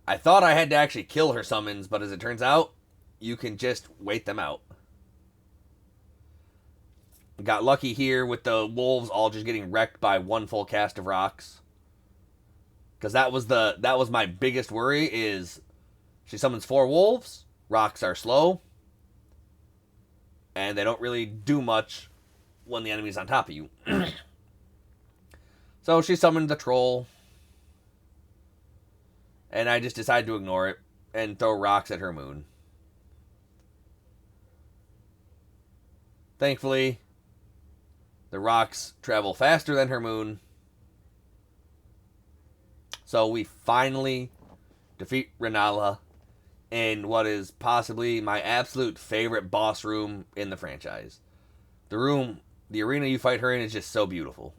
I thought I had to actually kill her summons, but as it turns out, you can just wait them out. Got lucky here with the wolves all just getting wrecked by one full cast of rocks. Because that was my biggest worry is she summons 4 wolves, rocks are slow, and they don't really do much when the enemy's on top of you. So she summoned the troll, and I just decided to ignore it and throw rocks at her moon. Thankfully, the rocks travel faster than her moon, so we finally defeat Renala in what is possibly my absolute favorite boss room in the franchise. The arena you fight her in is just so beautiful.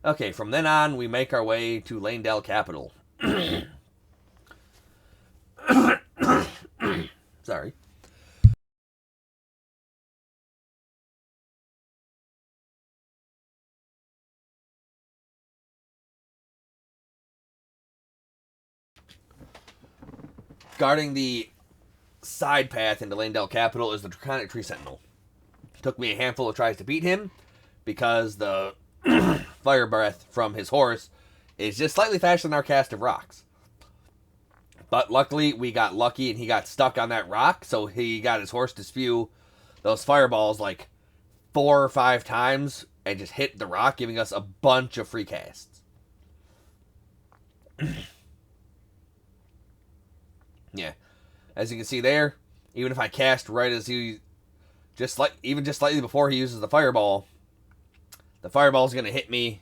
Okay, from then on, we make our way to Lanedale Capital. Sorry. Guarding the side path into Lanedale Capital is the Draconic Tree Sentinel. Took me a handful of tries to beat him because the fire breath from his horse is just slightly faster than our cast of rocks. But luckily, we got lucky and he got stuck on that rock, so he got his horse to spew those fireballs like 4 or 5 times and just hit the rock, giving us a bunch of free casts. Yeah. As you can see there, even if I cast right as he just slightly before he uses the fireball is going to hit me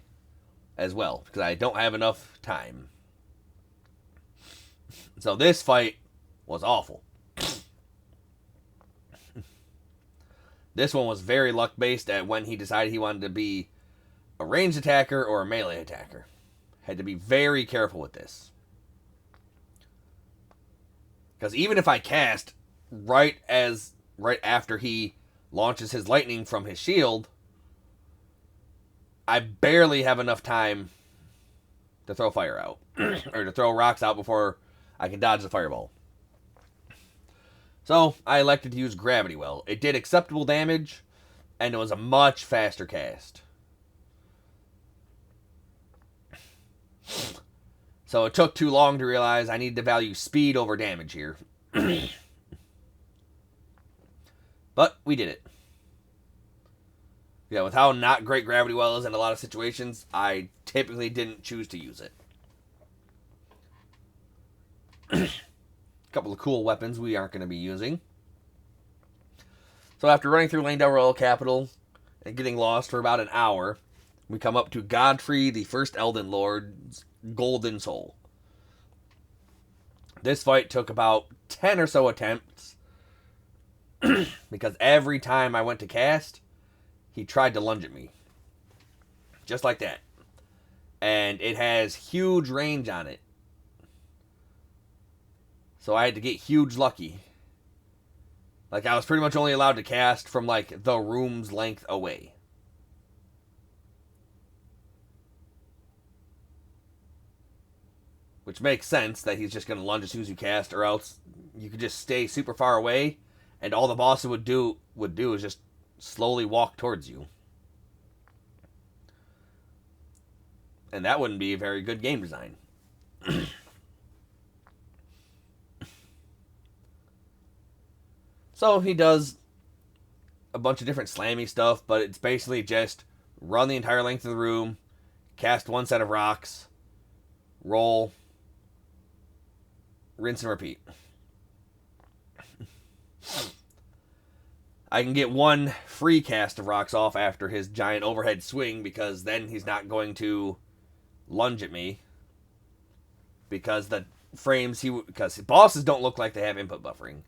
as well because I don't have enough time. So this fight was awful. This one was very luck based at when he decided he wanted to be a ranged attacker or a melee attacker. Had to be very careful with this. Because even if I cast right after he launches his lightning from his shield, I barely have enough time to throw fire out. Or to throw rocks out before I can dodge the fireball. So, I elected to use Gravity Well. It did acceptable damage, and it was a much faster cast. So it took too long to realize I needed to value speed over damage here. But we did it. Yeah, with how not great Gravity Well is in a lot of situations, I typically didn't choose to use it. A couple of cool weapons we aren't going to be using. So after running through Langdale Royal Capital and getting lost for about an hour, we come up to Godfrey, the first Elden Lord's Golden Soul. This fight took about 10 or so attempts because every time I went to cast, he tried to lunge at me. Just like that. And it has huge range on it. So I had to get huge lucky. Like, I was pretty much only allowed to cast from, like, the room's length away. Which makes sense that he's just going to lunge as soon as you cast, or else you could just stay super far away, and all the bosses would do is just slowly walk towards you. And that wouldn't be a very good game design. So he does a bunch of different slammy stuff, but it's basically just run the entire length of the room, cast one set of rocks, roll, rinse and repeat. I can get one free cast of rocks off after his giant overhead swing because then he's not going to lunge at me. Because because bosses don't look like they have input buffering.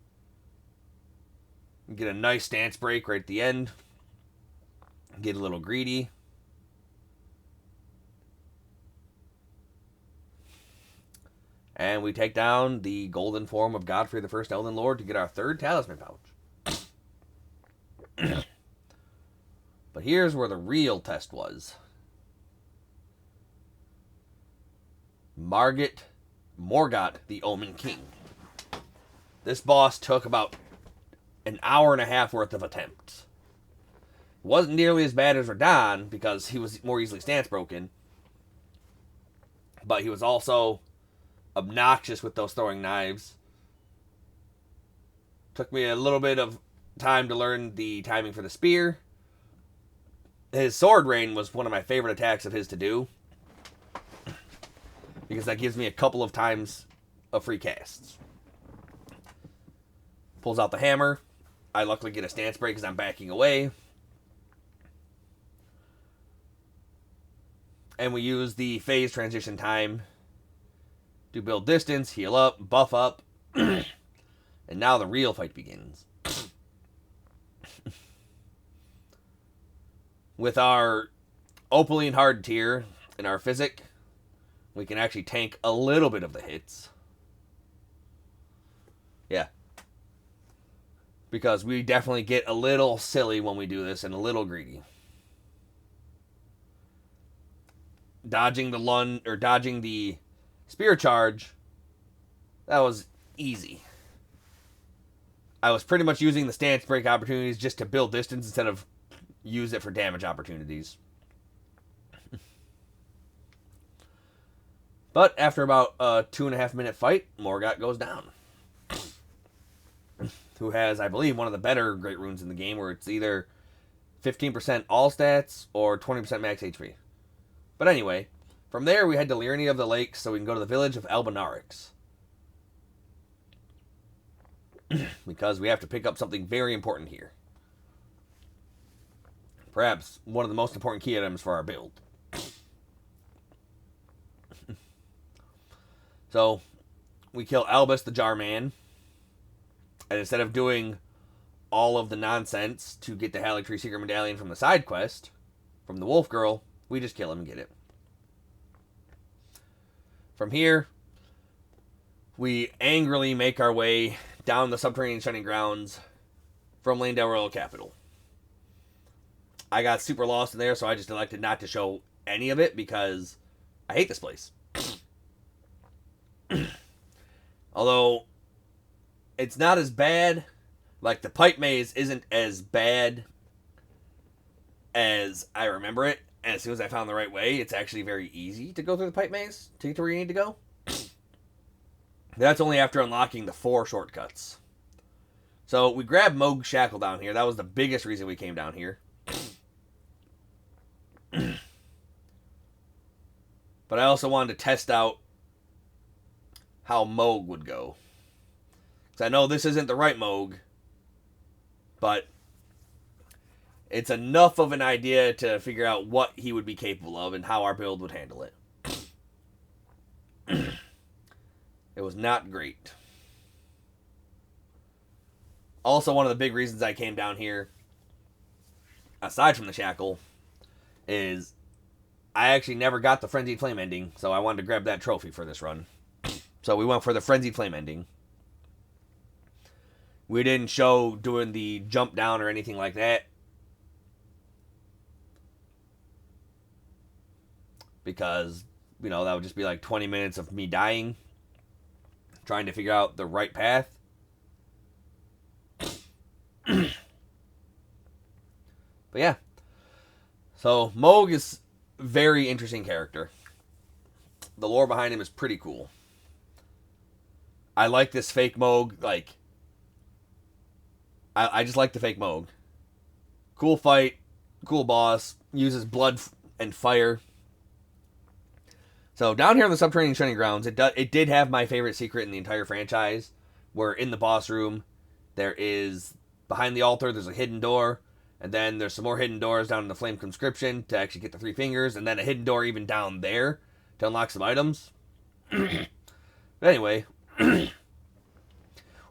Get a nice stance break right at the end. Get a little greedy. And we take down the golden form of Godfrey the First Elden Lord to get our third talisman pouch. But here's where the real test was. Morgott, the Omen King. This boss took about an hour and a half worth of attempts. It wasn't nearly as bad as Radahn because he was more easily stance broken. But he was also obnoxious with those throwing knives. Took me a little bit of time to learn the timing for the spear. His sword rain was one of my favorite attacks of his to do. Because that gives me a couple of times of free casts. Pulls out the hammer. I luckily get a stance break because I'm backing away. And we use the phase transition time to build distance, heal up, buff up. And now the real fight begins. With our Opaline hard tier and our physic, we can actually tank a little bit of the hits. Yeah. Because we definitely get a little silly when we do this and a little greedy. Dodging the spear charge, that was easy. I was pretty much using the stance break opportunities just to build distance instead of use it for damage opportunities. But after about a 2.5 minute fight, Morgott goes down. Who has, I believe, one of the better great runes in the game, where it's either 15% all stats or 20% max HP. But anyway, from there we head to Liurnia of the Lakes so we can go to the village of Albinaurix. because we have to pick up something very important here. Perhaps one of the most important key items for our build. So, we kill Albus the Jar Man, and instead of doing all of the nonsense to get the Haligtree Secret Medallion from the side quest, from the Wolf Girl, we just kill him and get it. From here, we angrily make our way down the subterranean shunning grounds from Landale Royal Capital. I got super lost in there, so I just elected not to show any of it because I hate this place. Although, it's not as bad. Like, the pipe maze isn't as bad as I remember it. And as soon as I found the right way, it's actually very easy to go through the pipe maze to get to where you need to go. That's only after unlocking the 4 shortcuts. So, we grabbed Moog Shackle down here. That was the biggest reason we came down here. But I also wanted to test out how Moog would go. Because I know this isn't the right Moog, but it's enough of an idea to figure out what he would be capable of and how our build would handle it. It was not great. Also, one of the big reasons I came down here, aside from the shackle, is I actually never got the Frenzied Flame ending, so I wanted to grab that trophy for this run. So we went for the Frenzied Flame ending. We didn't show doing the jump down or anything like that, because, you know, that would just be like 20 minutes of me dying, trying to figure out the right path. But yeah. So, Moog is a very interesting character. The lore behind him is pretty cool. I like this fake Moog, like, I just like the fake Moog. Cool fight, cool boss, uses blood and fire. So down here in the subterranean shunning grounds, it did have my favorite secret in the entire franchise, where in the boss room, there is, behind the altar, there's a hidden door, and then there's some more hidden doors down in the Flame Conscription to actually get the 3 fingers, and then a hidden door even down there to unlock some items. But anyway, we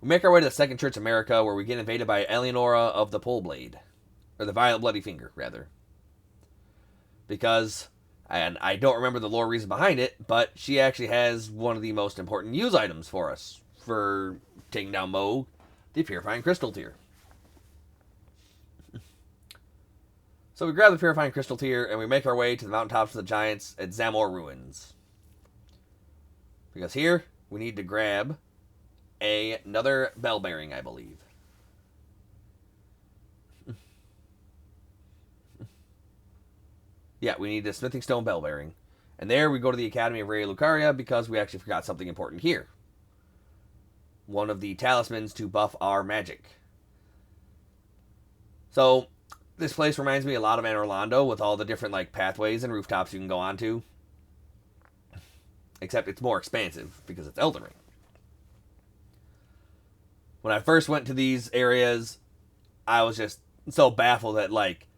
make our way to the Second Church America, where we get invaded by Eleonora of the Pole Blade. Or the Violet Bloody Finger, rather. Because, and I don't remember the lore reason behind it, but she actually has one of the most important use items for us for taking down Moog, the Purifying Crystal Tear. So we grab the Purifying Crystal Tear, and we make our way to the mountaintops of the Giants at Zamor Ruins. Because here, we need to grab another bell bearing, I believe. Yeah, we need a Smithing Stone bell bearing. And there we go to the Academy of Ray Lucaria because we actually forgot something important here. One of the talismans to buff our magic. So, this place reminds me a lot of Anne Orlando with all the different like pathways and rooftops you can go onto. Except it's more expansive because it's Elden Ring. When I first went to these areas, I was just so baffled at, like,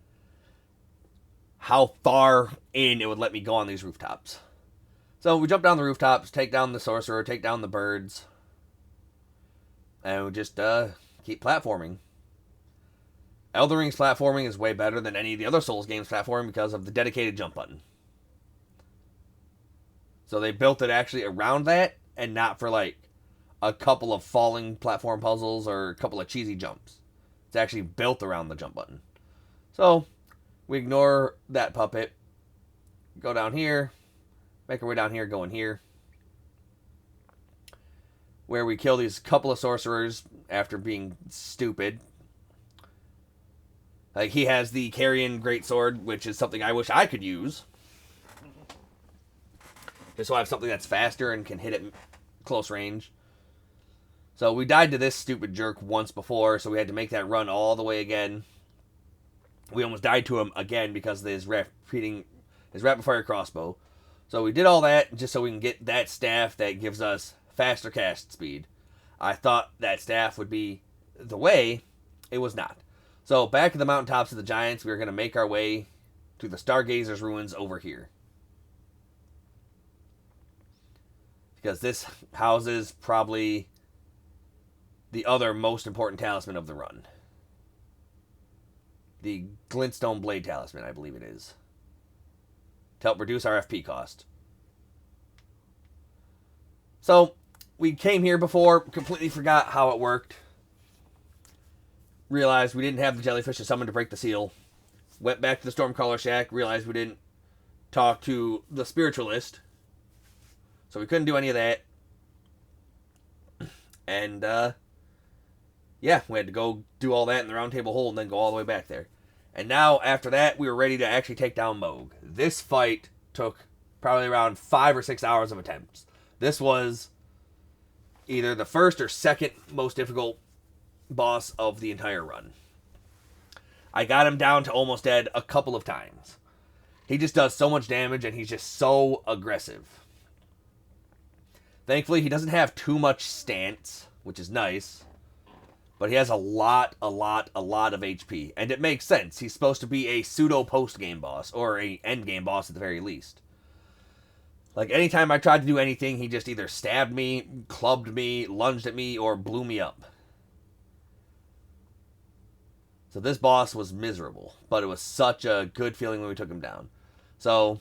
how far in it would let me go on these rooftops. So we jump down the rooftops, take down the sorcerer, take down the birds, and we just keep platforming. Elden Ring's platforming is way better than any of the other Souls games platforming because of the dedicated jump button. So they built it actually around that, and not for, like, a couple of falling platform puzzles or a couple of cheesy jumps. It's actually built around the jump button. So, we ignore that puppet, go down here, make our way down here, go in here, where we kill these couple of sorcerers after being stupid. Like, he has the Carrion Greatsword, which is something I wish I could use. Just so I have something that's faster and can hit at close range. So we died to this stupid jerk once before, so we had to make that run all the way again. We almost died to him again because of his rapid fire crossbow. So we did all that just so we can get that staff that gives us faster cast speed. I thought that staff would be the way. It was not. So back at the mountaintops of the giants, we were going to make our way to the Stargazer's ruins over here. Because this houses probably the other most important talisman of the run. The Glintstone Blade Talisman, I believe it is. To help reduce our FP cost. So, we came here before, completely forgot how it worked. Realized we didn't have the jellyfish to summon to break the seal. Went back to the Stormcaller Shack, realized we didn't talk to the Spiritualist. So we couldn't do any of that. And, yeah, we had to go do all that in the Round Table Hole and then go all the way back there. And now, after that, we were ready to actually take down Moog. This fight took probably around 5 or 6 hours of attempts. This was either the first or second most difficult boss of the entire run. I got him down to almost dead a couple of times. He just does so much damage and he's just so aggressive. Thankfully, he doesn't have too much stance, which is nice. But he has a lot of HP. And it makes sense. He's supposed to be a pseudo post-game boss, or a end-game boss at the very least. Like, anytime I tried to do anything, he just either stabbed me, clubbed me, lunged at me, or blew me up. So this boss was miserable. But it was such a good feeling when we took him down. So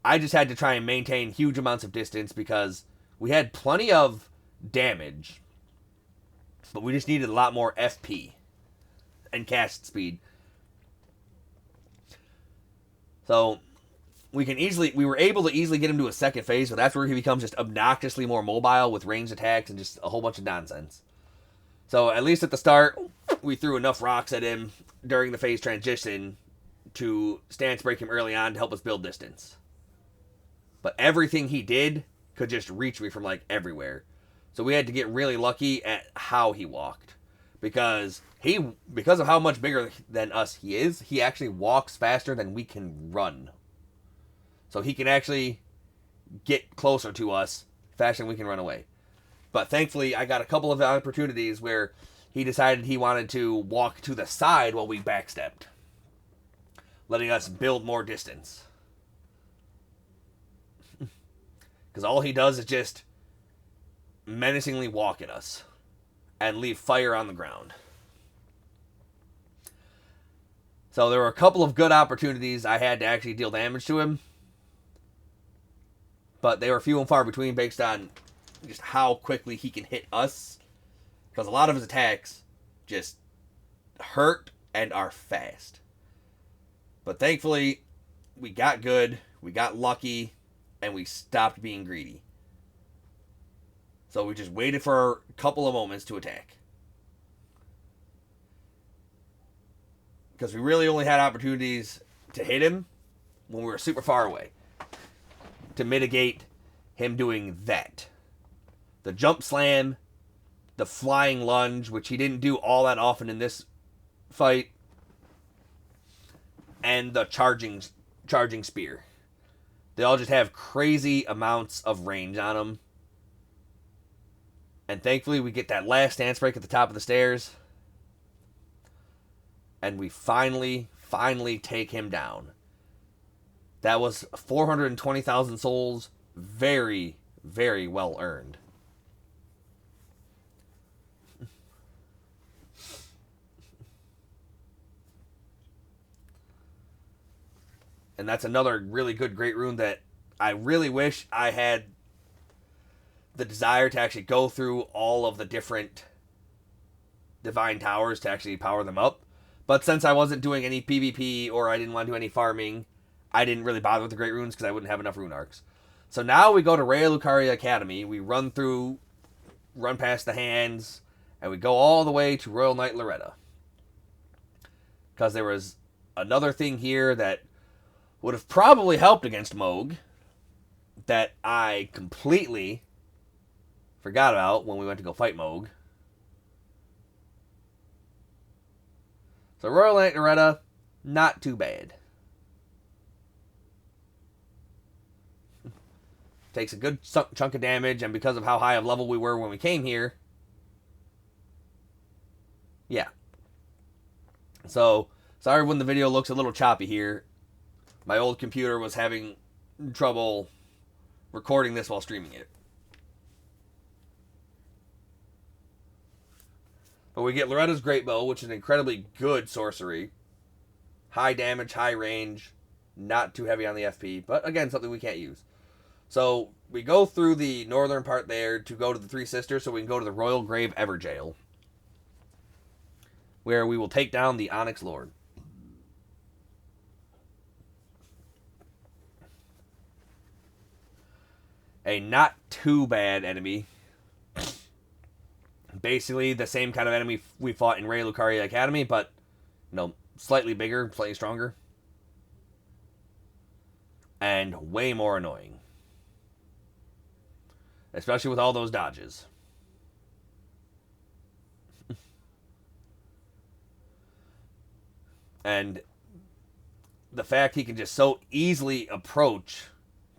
I just had to try and maintain huge amounts of distance because we had plenty of damage. But we just needed a lot more FP and cast speed. So we were able to easily get him to a second phase, but that's where he becomes just obnoxiously more mobile with ranged attacks and just a whole bunch of nonsense. So at least at the start, we threw enough rocks at him during the phase transition to stance break him early on to help us build distance. But everything he did could just reach me from like everywhere. So we had to get really lucky at how he walked. Because of how much bigger than us he is, he actually walks faster than we can run. So he can actually get closer to us faster than we can run away. But thankfully, I got a couple of opportunities where he decided he wanted to walk to the side while we backstepped, letting us build more distance. Because all he does is just menacingly walk at us and leave fire on the ground. So there were a couple of good opportunities I had to actually deal damage to him, but they were few and far between based on just how quickly he can hit us, because a lot of his attacks just hurt and are fast. But thankfully we got good, we got lucky, and we stopped being greedy. So we just waited for a couple of moments to attack. Because we really only had opportunities to hit him when we were super far away. To mitigate him doing that. The jump slam, the flying lunge, which he didn't do all that often in this fight, and the charging spear. They all just have crazy amounts of range on them. And thankfully, we get that last stance break at the top of the stairs. And we finally take him down. That was 420,000 souls. Very, very well earned. And that's another really good great rune that I really wish I had the desire to actually go through all of the different divine towers to actually power them up. But since I wasn't doing any PvP or I didn't want to do any farming, I didn't really bother with the great runes because I wouldn't have enough rune arcs. So now we go to Raya Lucaria Academy, we run past the hands, and we go all the way to Royal Knight Loretta. Because there was another thing here that would have probably helped against Moog that I completely forgot about when we went to go fight Moog. So Royal Knight Loretta, not too bad. takes a good chunk of damage, and because of how high of level we were when we came here, yeah. So, sorry when the video looks a little choppy here. My old computer was having trouble recording this while streaming it. But we get Loretta's Great Bow, which is an incredibly good sorcery. High damage, high range, not too heavy on the FP, but again, something we can't use. So we go through the northern part there to go to the Three Sisters so we can go to the Royal Grave Everjail, where we will take down the Onyx Lord. A not too bad enemy. Basically the same kind of enemy we fought in Ray Lucaria Academy, but slightly bigger, slightly stronger, and way more annoying. Especially with all those dodges. And the fact he can just so easily approach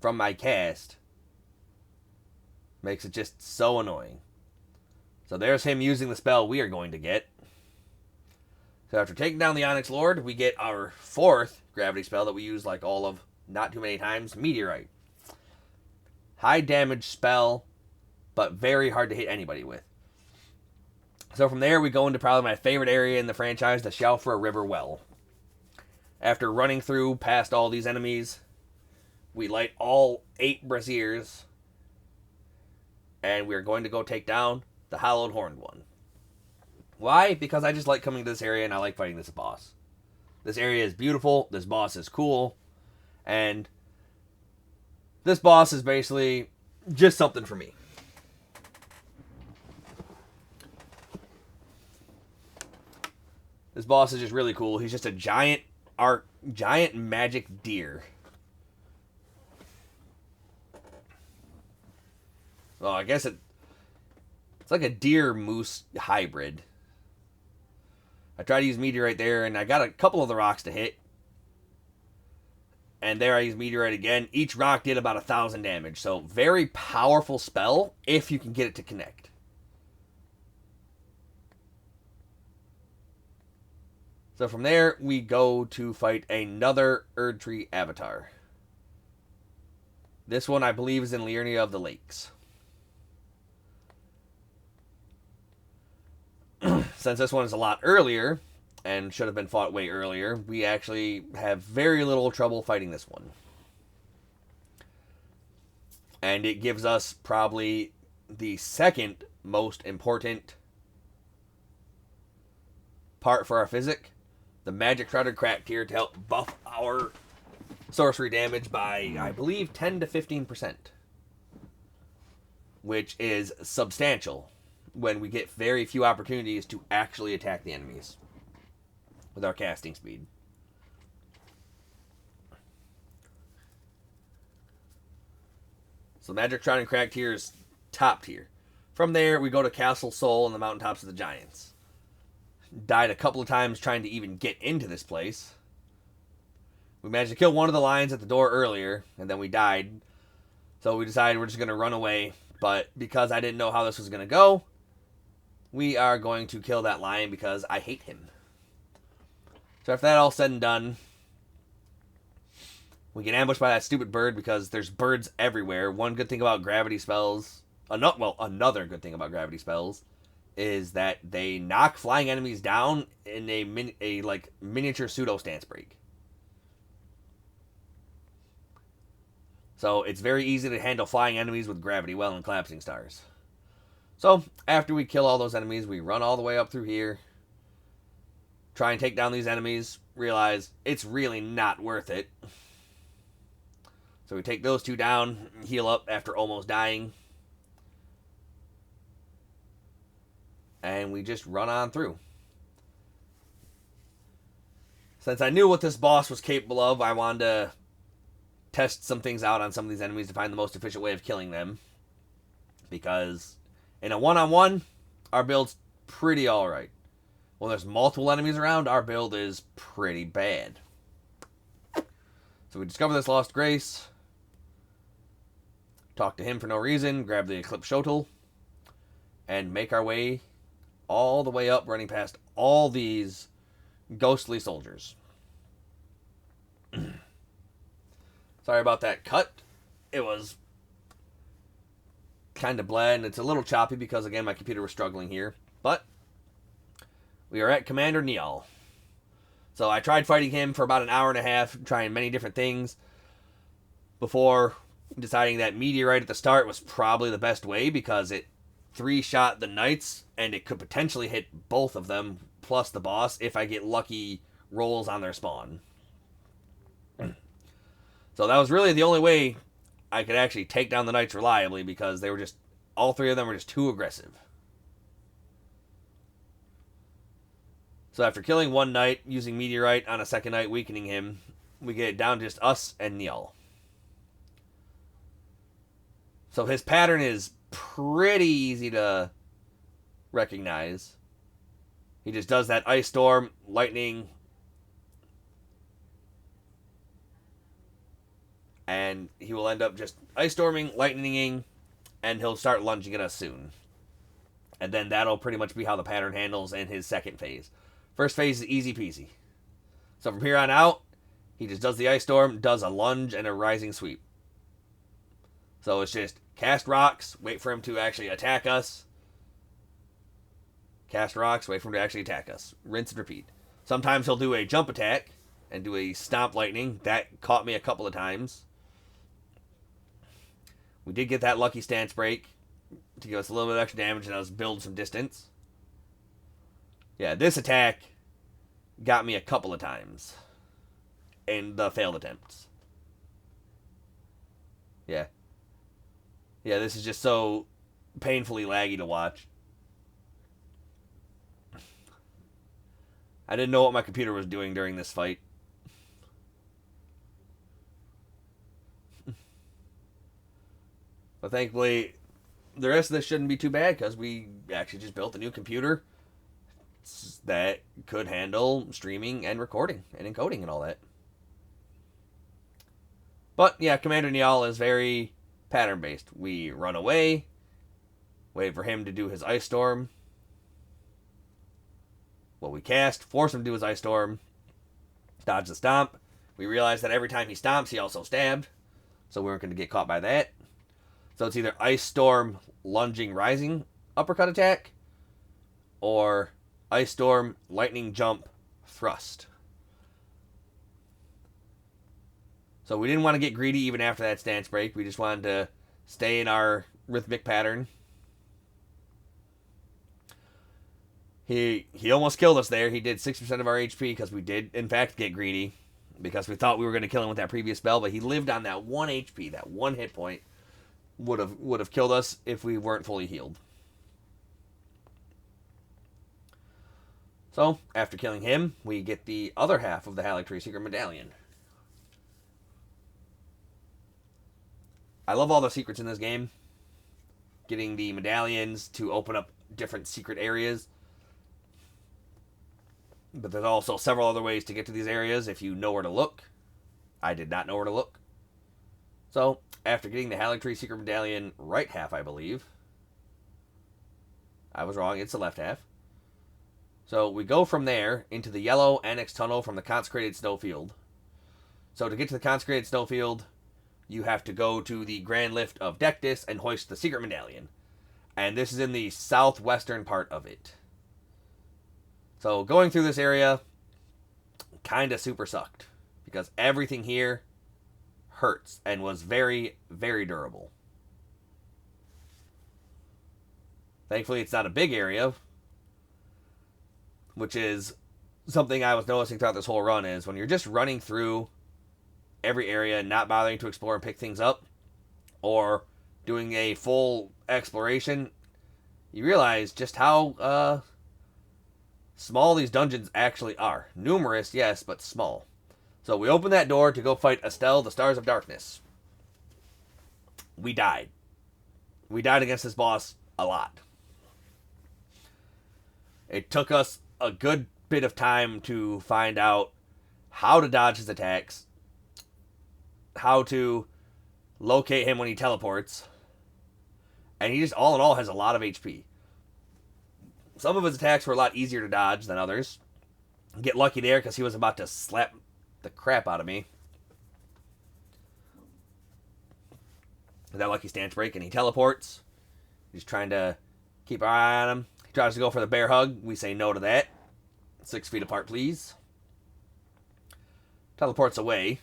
from my cast makes it just so annoying. So there's him using the spell we are going to get. So after taking down the Onyx Lord, we get our 4th gravity spell that we use like all of not too many times, Meteorite. High damage spell, but very hard to hit anybody with. So from there, we go into probably my favorite area in the franchise, the Shalfra River Well. After running through past all these enemies, we light all 8 braziers, and we're going to go take down the Hallowed Horned one. Why? Because I just like coming to this area and I like fighting this boss. This area is beautiful, this boss is cool, and this boss is basically just something for me. This boss is just really cool. He's just a giant magic deer. Well, I guess it's like a deer moose hybrid. I tried to use Meteorite there, and I got a couple of the rocks to hit. And there I used Meteorite again. Each rock did about 1,000 damage. So, very powerful spell if you can get it to connect. So from there, we go to fight another Erdtree avatar. This one, I believe, is in Liurnia of the Lakes. Since this one is a lot earlier, and should have been fought way earlier, we actually have very little trouble fighting this one. And it gives us probably the second most important part for our physic. The Magic Shrouded Cracked here to help buff our sorcery damage by, I believe, 10 to 15%. Which is substantial when we get very few opportunities to actually attack the enemies with our casting speed. So Magic Shrouded Cracked here is top tier. From there, we go to Castle Soul and the Mountaintops of the Giants. Died a couple of times trying to even get into this place. We managed to kill one of the lions at the door earlier, and then we died. So we decided we're just going to run away. But because I didn't know how this was going to go, we are going to kill that lion because I hate him. So after that all said and done, we get ambushed by that stupid bird because there's birds everywhere. One good thing about gravity spells, another good thing about gravity spells, is that they knock flying enemies down in a miniature pseudo stance break. So it's very easy to handle flying enemies with gravity well and collapsing stars. So after we kill all those enemies, we run all the way up through here, try and take down these enemies, realize it's really not worth it. So we take those 2 down, heal up after almost dying, and we just run on through. Since I knew what this boss was capable of, I wanted to test some things out on some of these enemies to find the most efficient way of killing them. Because in a one-on-one, our build's pretty alright. When there's multiple enemies around, our build is pretty bad. So we discover this Lost Grace. talk to him for no reason, grab the Eclipse Shotel, and make our way all the way up, running past all these ghostly soldiers. Sorry about that cut. It was kind of bland. It's a little choppy because, again, my computer was struggling here. But we are at Commander Niall. So I tried fighting him for about an hour and a half, trying many different things, before deciding that Meteorite at the start was probably the best way, because it 3-shot the Knights, and it could potentially hit both of them, plus the boss, if I get lucky rolls on their spawn. So that was really the only way I could actually take down the Knights reliably, because they were just, all three of them were just too aggressive. So after killing one Knight, using Meteorite on a second Knight, weakening him, we get it down to just us and Niall. So his pattern is pretty easy to recognize. He just does that Ice Storm, Lightning, and he will end up just Ice Storming, Lightninging, and he'll start lunging at us soon. And then that'll pretty much be how the pattern handles in his second phase. First phase is easy peasy. So from here on out, he just does the Ice Storm, does a lunge, and a Rising Sweep. So it's just cast rocks, wait for him to actually attack us. Cast rocks, wait for him to actually attack us. Rinse and repeat. Sometimes he'll do a jump attack and do a Stomp Lightning. That caught me a couple of times. We did get that lucky stance break to give us a little bit of extra damage and us build some distance. Yeah, this attack got me a couple of times in the failed attempts. Yeah. Yeah, this is just so painfully laggy to watch. I didn't know what my computer was doing during this fight. But thankfully, the rest of this shouldn't be too bad, because we actually just built a new computer that could handle streaming and recording and encoding and all that. But yeah, Commander Niall is very pattern based. We run away, wait for him to do his Ice Storm. Well, we cast, force him to do his Ice Storm, dodge the Stomp. We realize that every time he stomps, he also stabbed, so we weren't going to get caught by that. So it's either Ice Storm, lunging, rising, uppercut attack, or Ice Storm, lightning jump, thrust. So we didn't want to get greedy even after that stance break. We just wanted to stay in our rhythmic pattern. He almost killed us there. He did 6% of our HP because we did, in fact, get greedy. Because we thought we were going to kill him with that previous spell, but he lived on that 1 HP, that 1 hit point. Would have killed us if we weren't fully healed. So, after killing him, we get the other half of the Haligtree Secret Medallion. I love all the secrets in this game. Getting the medallions to open up different secret areas. But there's also several other ways to get to these areas if you know where to look. I did not know where to look. So, after getting the Haligtree Secret Medallion right half, I believe. I was wrong, it's the left half. So, we go from there into the yellow annex tunnel from the Consecrated Snowfield. So, to get to the Consecrated Snowfield, you have to go to the Grand Lift of Dectus and hoist the Secret Medallion. And this is in the southwestern part of it. So, going through this area kinda super sucked. Because everything here hurts and was very, very durable. Thankfully, it's not a big area, which is something I was noticing throughout this whole run, is when you're just running through every area and not bothering to explore and pick things up, or doing a full exploration, you realize just how small these dungeons actually are. Numerous, yes, but small. So we open that door to go fight Estelle, the Stars of Darkness. We died. We died against this boss a lot. It took us a good bit of time to find out how to dodge his attacks, how to locate him when he teleports. And he just, all in all, has a lot of HP. Some of his attacks were a lot easier to dodge than others. Get lucky there because he was about to slap the crap out of me. With that lucky stance break, and he teleports. He's trying to keep our eye on him. He tries to go for the bear hug. We say no to that. 6 feet apart, please. Teleports away.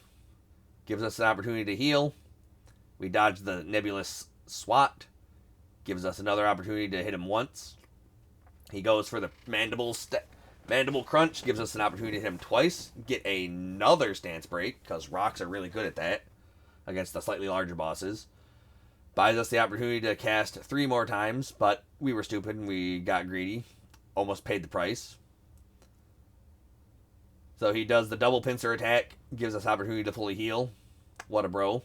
Gives us an opportunity to heal. We dodge the nebulous swat. Gives us another opportunity to hit him once. He goes for the mandible crunch. Gives us an opportunity to hit him twice. Get another stance break, because rocks are really good at that against the slightly larger bosses. Buys us the opportunity to cast 3 more times, but we were stupid and we got greedy. Almost paid the price. So he does the double pincer attack. Gives us opportunity to fully heal. What a bro.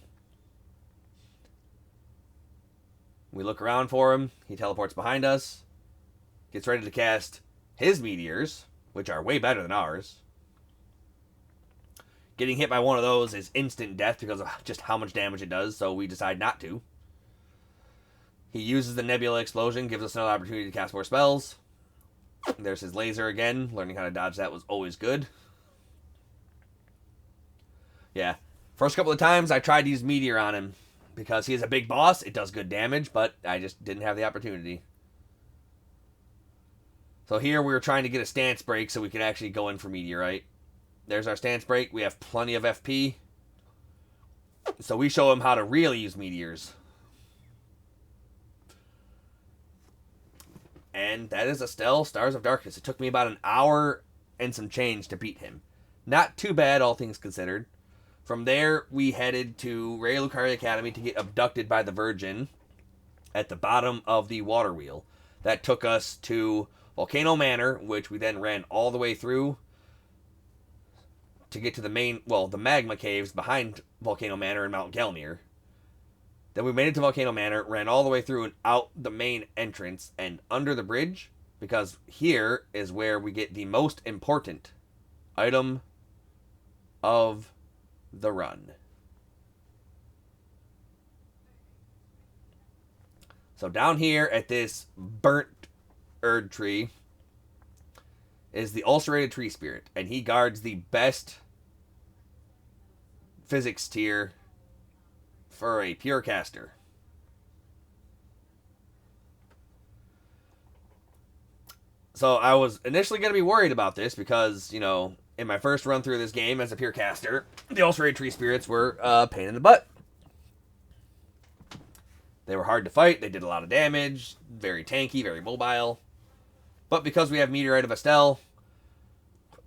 We look around for him. He teleports behind us. Gets ready to cast his meteors, which are way better than ours. Getting hit by one of those is instant death because of just how much damage it does, so we decide not to. He uses the nebula explosion, gives us another opportunity to cast more spells. There's his laser again. Learning how to dodge that was always good. Yeah. First couple of times I tried to use meteor on him. Because he is a big boss, it does good damage, but I just didn't have the opportunity. So here we were trying to get a stance break so we could actually go in for meteorite. There's our stance break. We have plenty of FP. So we show him how to really use meteors. And that is Estelle, Stars of Darkness. It took me about an hour and some change to beat him. Not too bad, all things considered. From there, we headed to Ray Lucaria Academy to get abducted by the Virgin at the bottom of the water wheel. That took us to Volcano Manor, which we then ran all the way through to get to the main, well, the magma caves behind Volcano Manor in Mount Gelmir. Then we made it to Volcano Manor, ran all the way through and out the main entrance and under the bridge, because here is where we get the most important item of the run. So down here at this burnt Erd tree is the ulcerated tree spirit, and he guards the best physics tier for a pure caster. So I was initially going to be worried about this because, you know, in my first run through this game as a pure caster, the ulcerated tree spirits were a pain in the butt. They were hard to fight, they did a lot of damage, very tanky, very mobile. But because we have Meteorite of Estelle,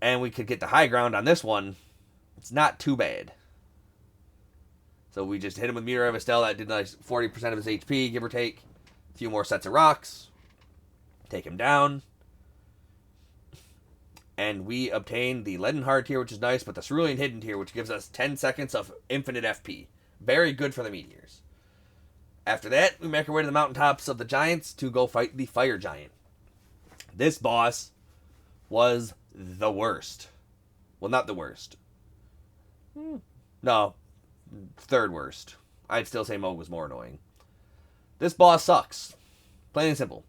and we could get the high ground on this one, it's not too bad. So we just hit him with Meteorite of Estelle, that did like 40% of his HP, give or take. A few more sets of rocks. Take him down. And we obtain the Leaden Hard tier, which is nice, but the Cerulean Hidden tier, which gives us 10 seconds of infinite FP. Very good for the meteors. After that, we make our way to the mountaintops of the giants to go fight the Fire Giant. This boss was the worst. Well, not the worst. No, third worst. I'd still say Moog was more annoying. This boss sucks. Plain and simple.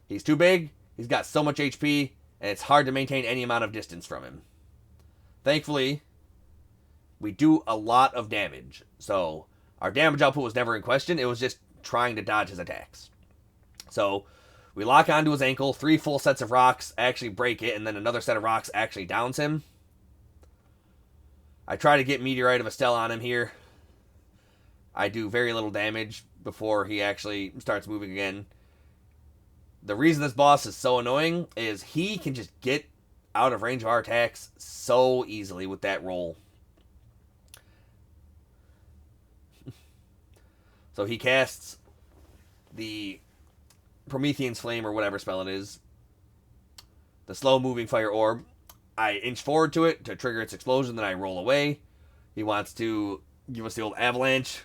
He's too big, he's got so much HP, and it's hard to maintain any amount of distance from him. Thankfully, we do a lot of damage. So, our damage output was never in question. It was just trying to dodge his attacks. So, we lock onto his ankle. 3 full sets of rocks actually break it, and then another set of rocks actually downs him. I try to get Meteorite of Estelle on him here. I do very little damage before he actually starts moving again. The reason this boss is so annoying is he can just get out of range of our attacks so easily with that roll. So he casts the Promethean's Flame or whatever spell it is. The slow-moving fire orb. I inch forward to it to trigger its explosion, then I roll away. He wants to give us the old avalanche.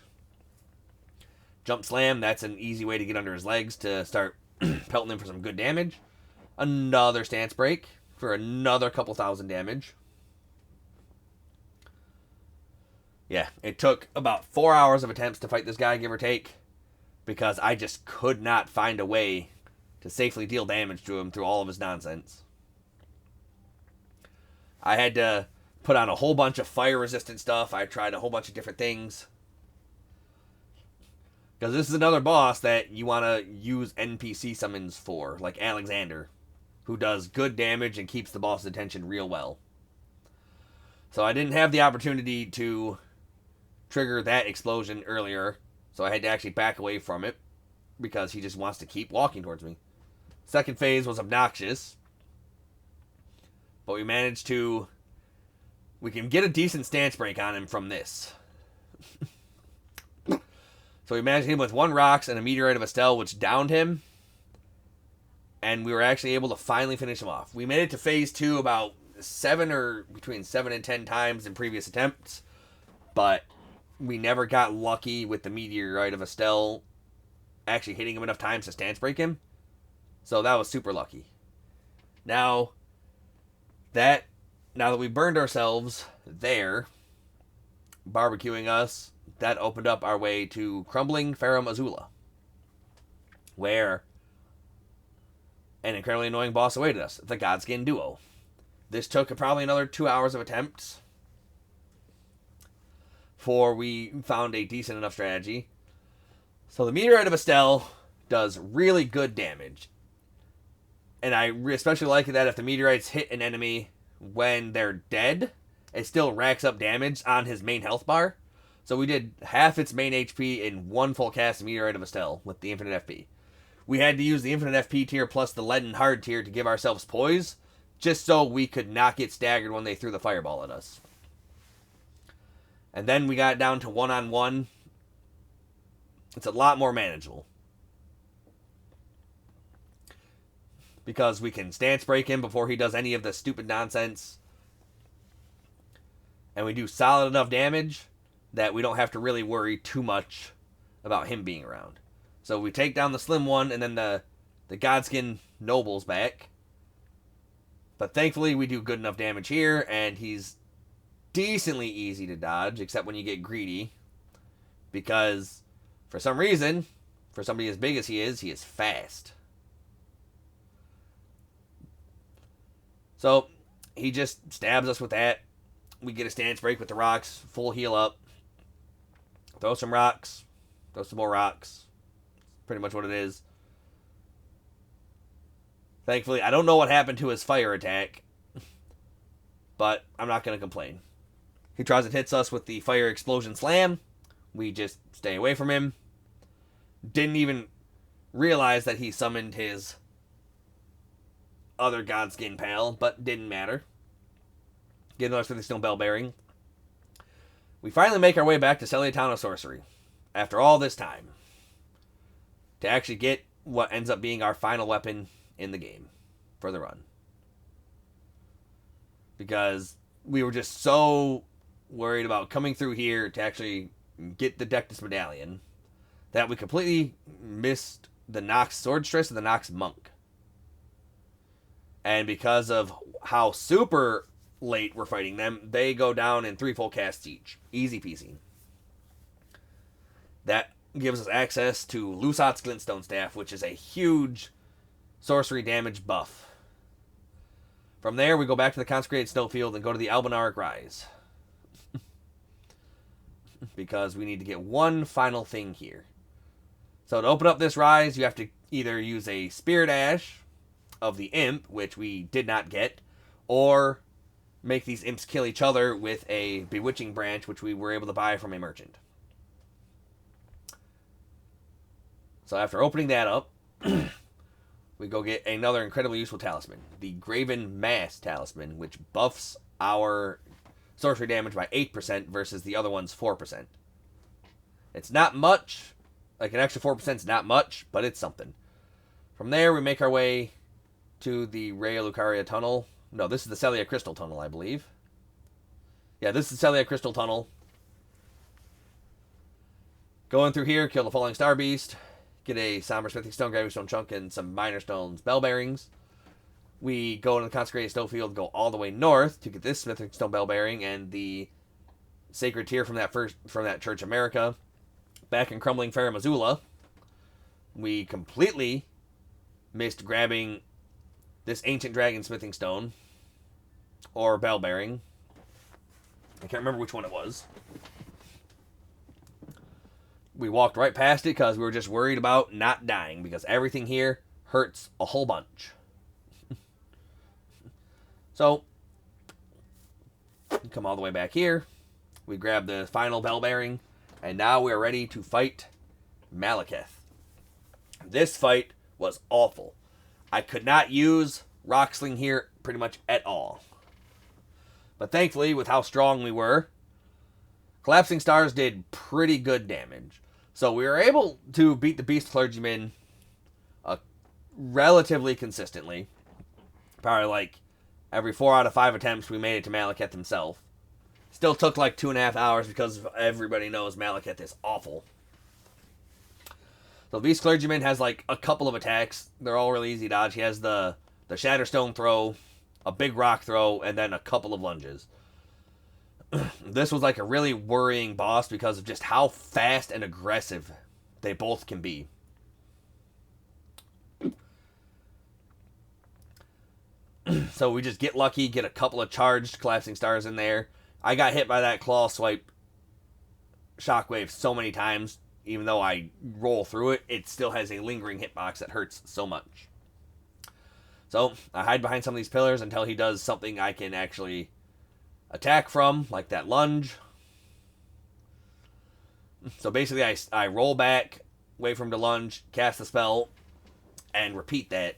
Jump slam, that's an easy way to get under his legs to start pelting him for some good damage. Another stance break for another couple thousand damage. Yeah, it took about 4 hours of attempts to fight this guy, give or take, because I just could not find a way to safely deal damage to him through all of his nonsense. I had to put on a whole bunch of fire-resistant stuff. I tried a whole bunch of different things. Because this is another boss that you want to use NPC summons for, like Alexander, who does good damage and keeps the boss's attention real well. So I didn't have the opportunity to trigger that explosion earlier, so I had to actually back away from it because he just wants to keep walking towards me. Second phase was obnoxious, but we managed to... We can get a decent stance break on him from this. So we managed him with 1 rocks and a meteorite of Estelle, which downed him, and we were actually able to finally finish him off. We made it to phase 2 about 7 or between 7 and 10 times in previous attempts, but we never got lucky with the meteorite of Estelle actually hitting him enough times to stance break him. So that was super lucky. Now that we burned ourselves there, barbecuing us, that opened up our way to Crumbling Farum Azula, where an incredibly annoying boss awaited us, the Godskin Duo. This took probably another 2 hours of attempts before we found a decent enough strategy. So the Meteorite of Estelle does really good damage. And I especially like that if the meteorites hit an enemy when they're dead, it still racks up damage on his main health bar. So we did half its main HP in 1 full cast of Meteorite of Estelle with the Infinite FP. We had to use the Infinite FP tier plus the Leaden Hard tier to give ourselves poise, just so we could not get staggered when they threw the fireball at us. And then we got down to 1-on-1. It's a lot more manageable, because we can stance break him before he does any of the stupid nonsense. And we do solid enough damage that we don't have to really worry too much about him being around. So we take down the slim one, and then the Godskin Noble's back. But thankfully we do good enough damage here, and he's decently easy to dodge, except when you get greedy. Because, for some reason, for somebody as big as he is fast. So, he just stabs us with that. We get a stance break with the rocks, full heal up. Throw some rocks. Throw some more rocks. Pretty much what it is. Thankfully, I don't know what happened to his fire attack, but I'm not going to complain. He tries and hits us with the fire explosion slam. We just stay away from him. Didn't even realize that he summoned his other Godskin pal, but didn't matter. Get another Smithing Stone Bell Bearing. We finally make our way back to Celia Town of Sorcery, after all this time, to actually get what ends up being our final weapon in the game for the run. Because we were just so worried about coming through here to actually get the Dectus Medallion that we completely missed the Nox Swordstress and the Nox Monk. And because of how super late we're fighting them, they go down in 3 full casts each. Easy peasy. That gives us access to Lusat's Glintstone Staff, which is a huge sorcery damage buff. From there, we go back to the Consecrated Snowfield and go to the Albinaric Rise. Because we need to get one final thing here. So to open up this rise, you have to either use a Spirit Ash of the Imp, which we did not get, or make these imps kill each other with a Bewitching Branch, which we were able to buy from a merchant. So after opening that up, we go get another incredibly useful talisman, the Graven Mass Talisman, which buffs our sorcery damage by 8% versus the other one's 4%. It's not much. Like, an extra 4% is not much, but it's something. From there, we make our way to the Raya Lucaria Tunnel. No, this is the Celia Crystal Tunnel, I believe. Yeah, this is the Celia Crystal Tunnel. Going through here, kill the Falling Star Beast. Get a Somber Smithing Stone, Graving Stone Chunk, and some Minor Stones Bell Bearings. We go into the Consecrated Snowfield, go all the way north to get this Smithing Stone Bell Bearing and the sacred tear from that Church America. Back in crumbling Fair Missoula, we completely missed grabbing this ancient dragon smithing stone or bell bearing. I can't remember which one it was. We walked right past it because we were just worried about not dying, because everything here hurts a whole bunch. So, come all the way back here. We grab the final bell bearing, and now we're ready to fight Malekith. This fight was awful. I could not use Rocksling here pretty much at all. But thankfully, with how strong we were, Collapsing Stars did pretty good damage. So we were able to beat the Beast Clergyman relatively consistently. Probably like every 4 out of 5 attempts we made it to Malekith himself. Still took like 2.5 hours because everybody knows Malekith is awful. So the Beast Clergyman has like a couple of attacks. They're all really easy to dodge. He has the Shatterstone throw, a big rock throw, and then a couple of lunges. This was like a really worrying boss because of just how fast and aggressive they both can be. So we just get lucky, get a couple of charged Collapsing Stars in there. I got hit by that claw swipe shockwave so many times, even though I roll through it, it still has a lingering hitbox that hurts so much. So I hide behind some of these pillars until he does something I can actually attack from, like that lunge. So basically I roll back, wait for him to lunge, cast the spell, and repeat that.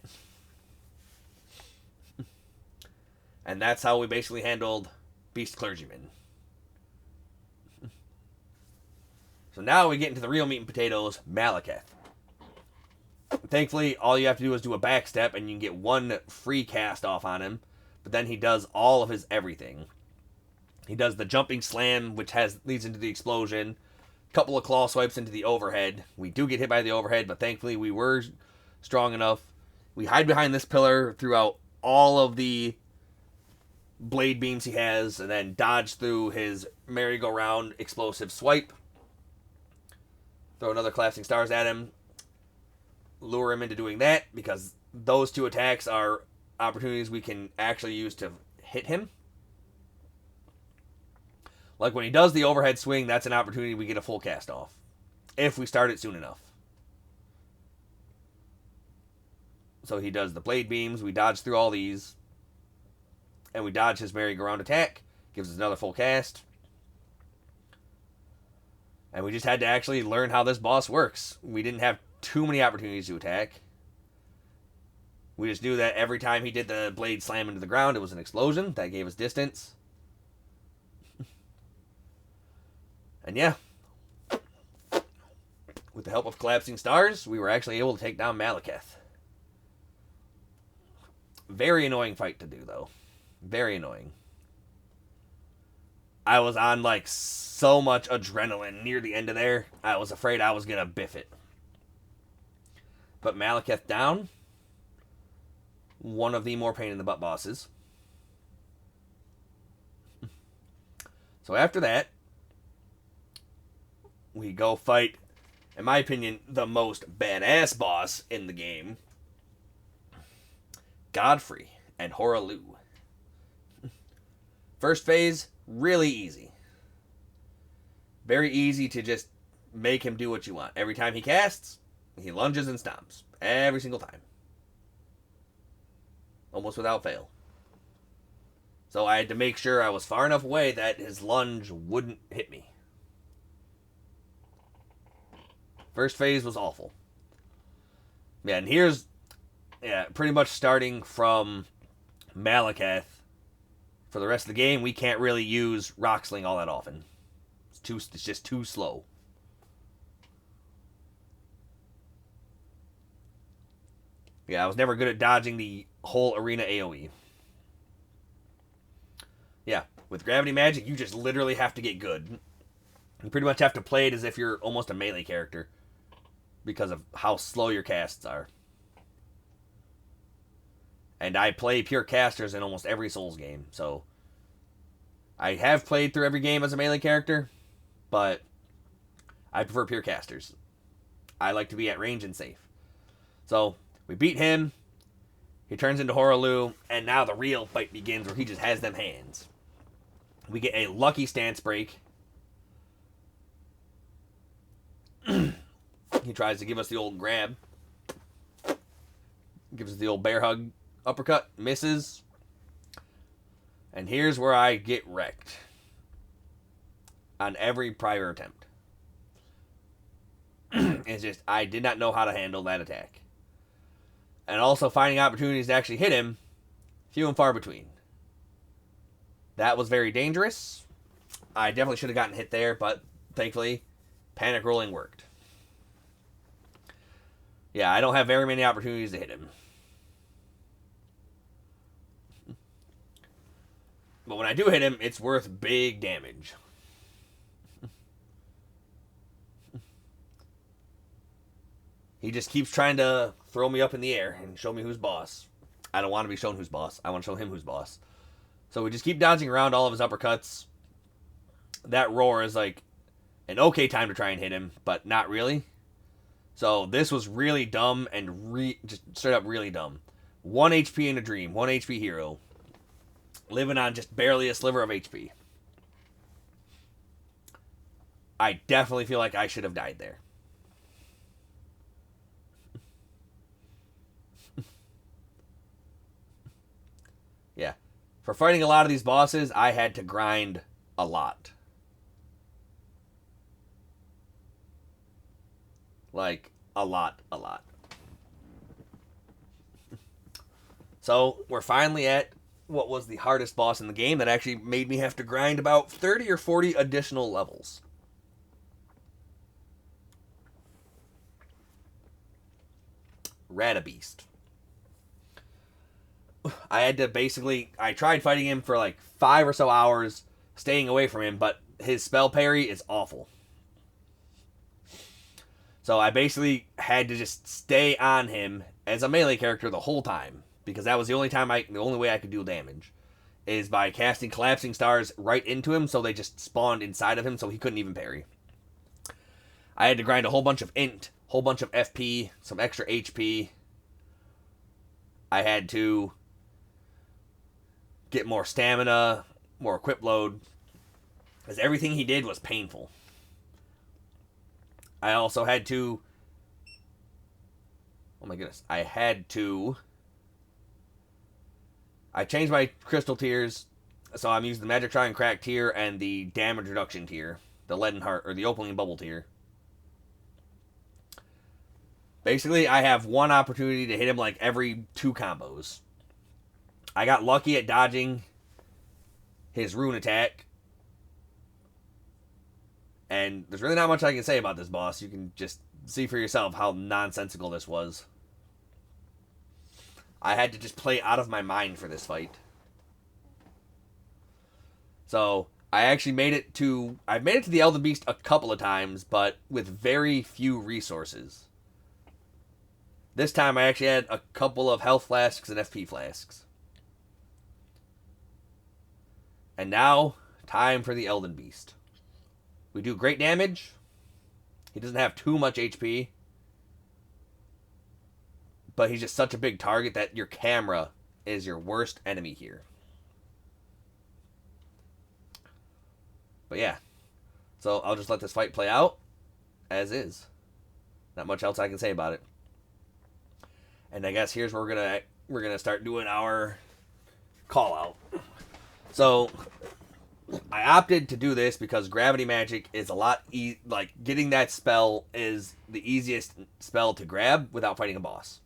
And that's how we basically handled Beast Clergyman. So now we get into the real meat and potatoes, Malekith. Thankfully, all you have to do is do a backstep and you can get one free cast off on him. But then he does all of his everything. He does the jumping slam, which leads into the explosion. A couple of claw swipes into the overhead. We do get hit by the overhead, but thankfully we were strong enough. We hide behind this pillar throughout all of the blade beams he has, and then dodge through his merry-go-round explosive swipe. Throw another Collapsing Stars at him. Lure him into doing that, because those two attacks are opportunities we can actually use to hit him. Like when he does the overhead swing, that's an opportunity we get a full cast off. If we start it soon enough. So he does the blade beams, we dodge through all these. And we dodge his merry-go-round attack. Gives us another full cast. And we just had to actually learn how this boss works. We didn't have too many opportunities to attack. We just knew that every time he did the blade slam into the ground, it was an explosion. That gave us distance. And yeah. With the help of Collapsing Stars, we were actually able to take down Malekith. Very annoying fight to do, though. Very annoying. I was on like so much adrenaline near the end of there. I was afraid I was gonna biff it. But Malekith down. One of the more pain in the butt bosses. So after that, we go fight, in my opinion, the most badass boss in the game. Godfrey and Horalu. First phase, really easy. Very easy to just make him do what you want. Every time he casts, he lunges and stomps. Every single time. Almost without fail. So I had to make sure I was far enough away that his lunge wouldn't hit me. First phase was awful. Yeah, and here's pretty much starting from Malekith. For the rest of the game, we can't really use Rocksling all that often. It's just too slow. Yeah, I was never good at dodging the whole arena AoE. Yeah, with Gravity Magic, you just literally have to get good. You pretty much have to play it as if you're almost a melee character. Because of how slow your casts are. And I play pure casters in almost every Souls game, so I have played through every game as a melee character, but I prefer pure casters. I like to be at range and safe. So we beat him. He turns into Horaloo, and now the real fight begins where he just has them hands. We get a lucky stance break. He tries to give us the old grab. Gives us the old bear hug uppercut. Misses. And here's where I get wrecked. On every prior attempt. It's just, I did not know how to handle that attack. And also finding opportunities to actually hit him, few and far between. That was very dangerous. I definitely should have gotten hit there, but thankfully, panic rolling worked. Yeah, I don't have very many opportunities to hit him. But when I do hit him, it's worth big damage. He just keeps trying to throw me up in the air and show me who's boss. I don't want to be shown who's boss. I want to show him who's boss. So we just keep dodging around all of his uppercuts. That roar is like an okay time to try and hit him, but not really. So this was really dumb and just straight up really dumb. 1 HP in a dream. 1 HP hero. Living on just barely a sliver of HP. I definitely feel like I should have died there. Yeah. For fighting a lot of these bosses, I had to grind a lot. Like, a lot. So, we're finally at what was the hardest boss in the game that actually made me have to grind about 30 or 40 additional levels. Radabeast. I tried fighting him for like 5 or so hours, staying away from him, but his spell parry is awful. So I basically had to just stay on him as a melee character the whole time, because that was the only way I could do damage, is by casting collapsing stars right into him, so they just spawned inside of him, so he couldn't even parry. I had to grind a whole bunch of int, whole bunch of FP, some extra HP. I had to get more stamina, more equip load, because everything he did was painful. I also had to... Oh my goodness. I changed my crystal tiers, so I'm using the Magic Try and Crack tier and the Damage Reduction tier. The Leaden Heart, or the Opaline Bubble tier. Basically, I have one opportunity to hit him like every 2 combos. I got lucky at dodging his rune attack. And there's really not much I can say about this boss. You can just see for yourself how nonsensical this was. I had to just play out of my mind for this fight. So, I've made it to the Elden Beast a couple of times, but with very few resources. This time I actually had a couple of health flasks and FP flasks. And now, time for the Elden Beast. We do great damage. He doesn't have too much HP. But he's just such a big target that your camera is your worst enemy here. But yeah. So I'll just let this fight play out as is. Not much else I can say about it. And I guess here's where we're gonna start doing our call out. So I opted to do this because Gravity Magic is a lot like getting that spell is the easiest spell to grab without fighting a boss.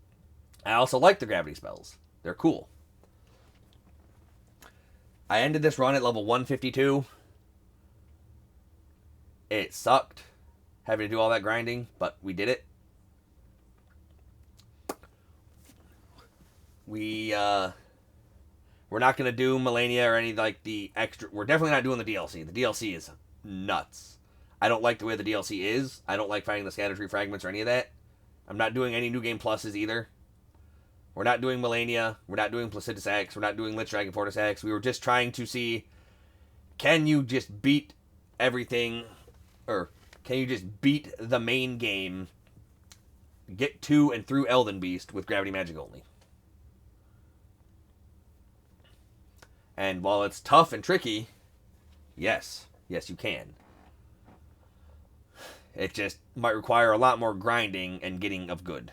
I also like the gravity spells. They're cool. I ended this run at level 152. It sucked having to do all that grinding, but we did it. We're not going to do Melania or any like the extra... We're definitely not doing the DLC. The DLC is nuts. I don't like the way the DLC is. I don't like finding the Scatter Tree Fragments or any of that. I'm not doing any New Game Pluses either. We're not doing Melania. We're not doing Placidus X. We're not doing Lich Dragon Fortis X. We were just trying to see can you just beat everything, or can you just beat the main game, get to and through Elden Beast with gravity magic only? And while it's tough and tricky, yes, you can. It just might require a lot more grinding and getting of good.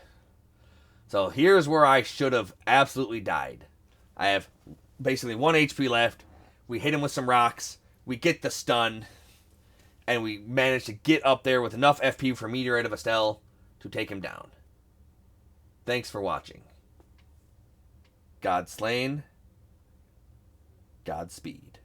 So here's where I should have absolutely died. I have basically 1 HP left. We hit him with some rocks. We get the stun. And we manage to get up there with enough FP for Meteorite of Estelle to take him down. Thanks for watching. God slain. Godspeed.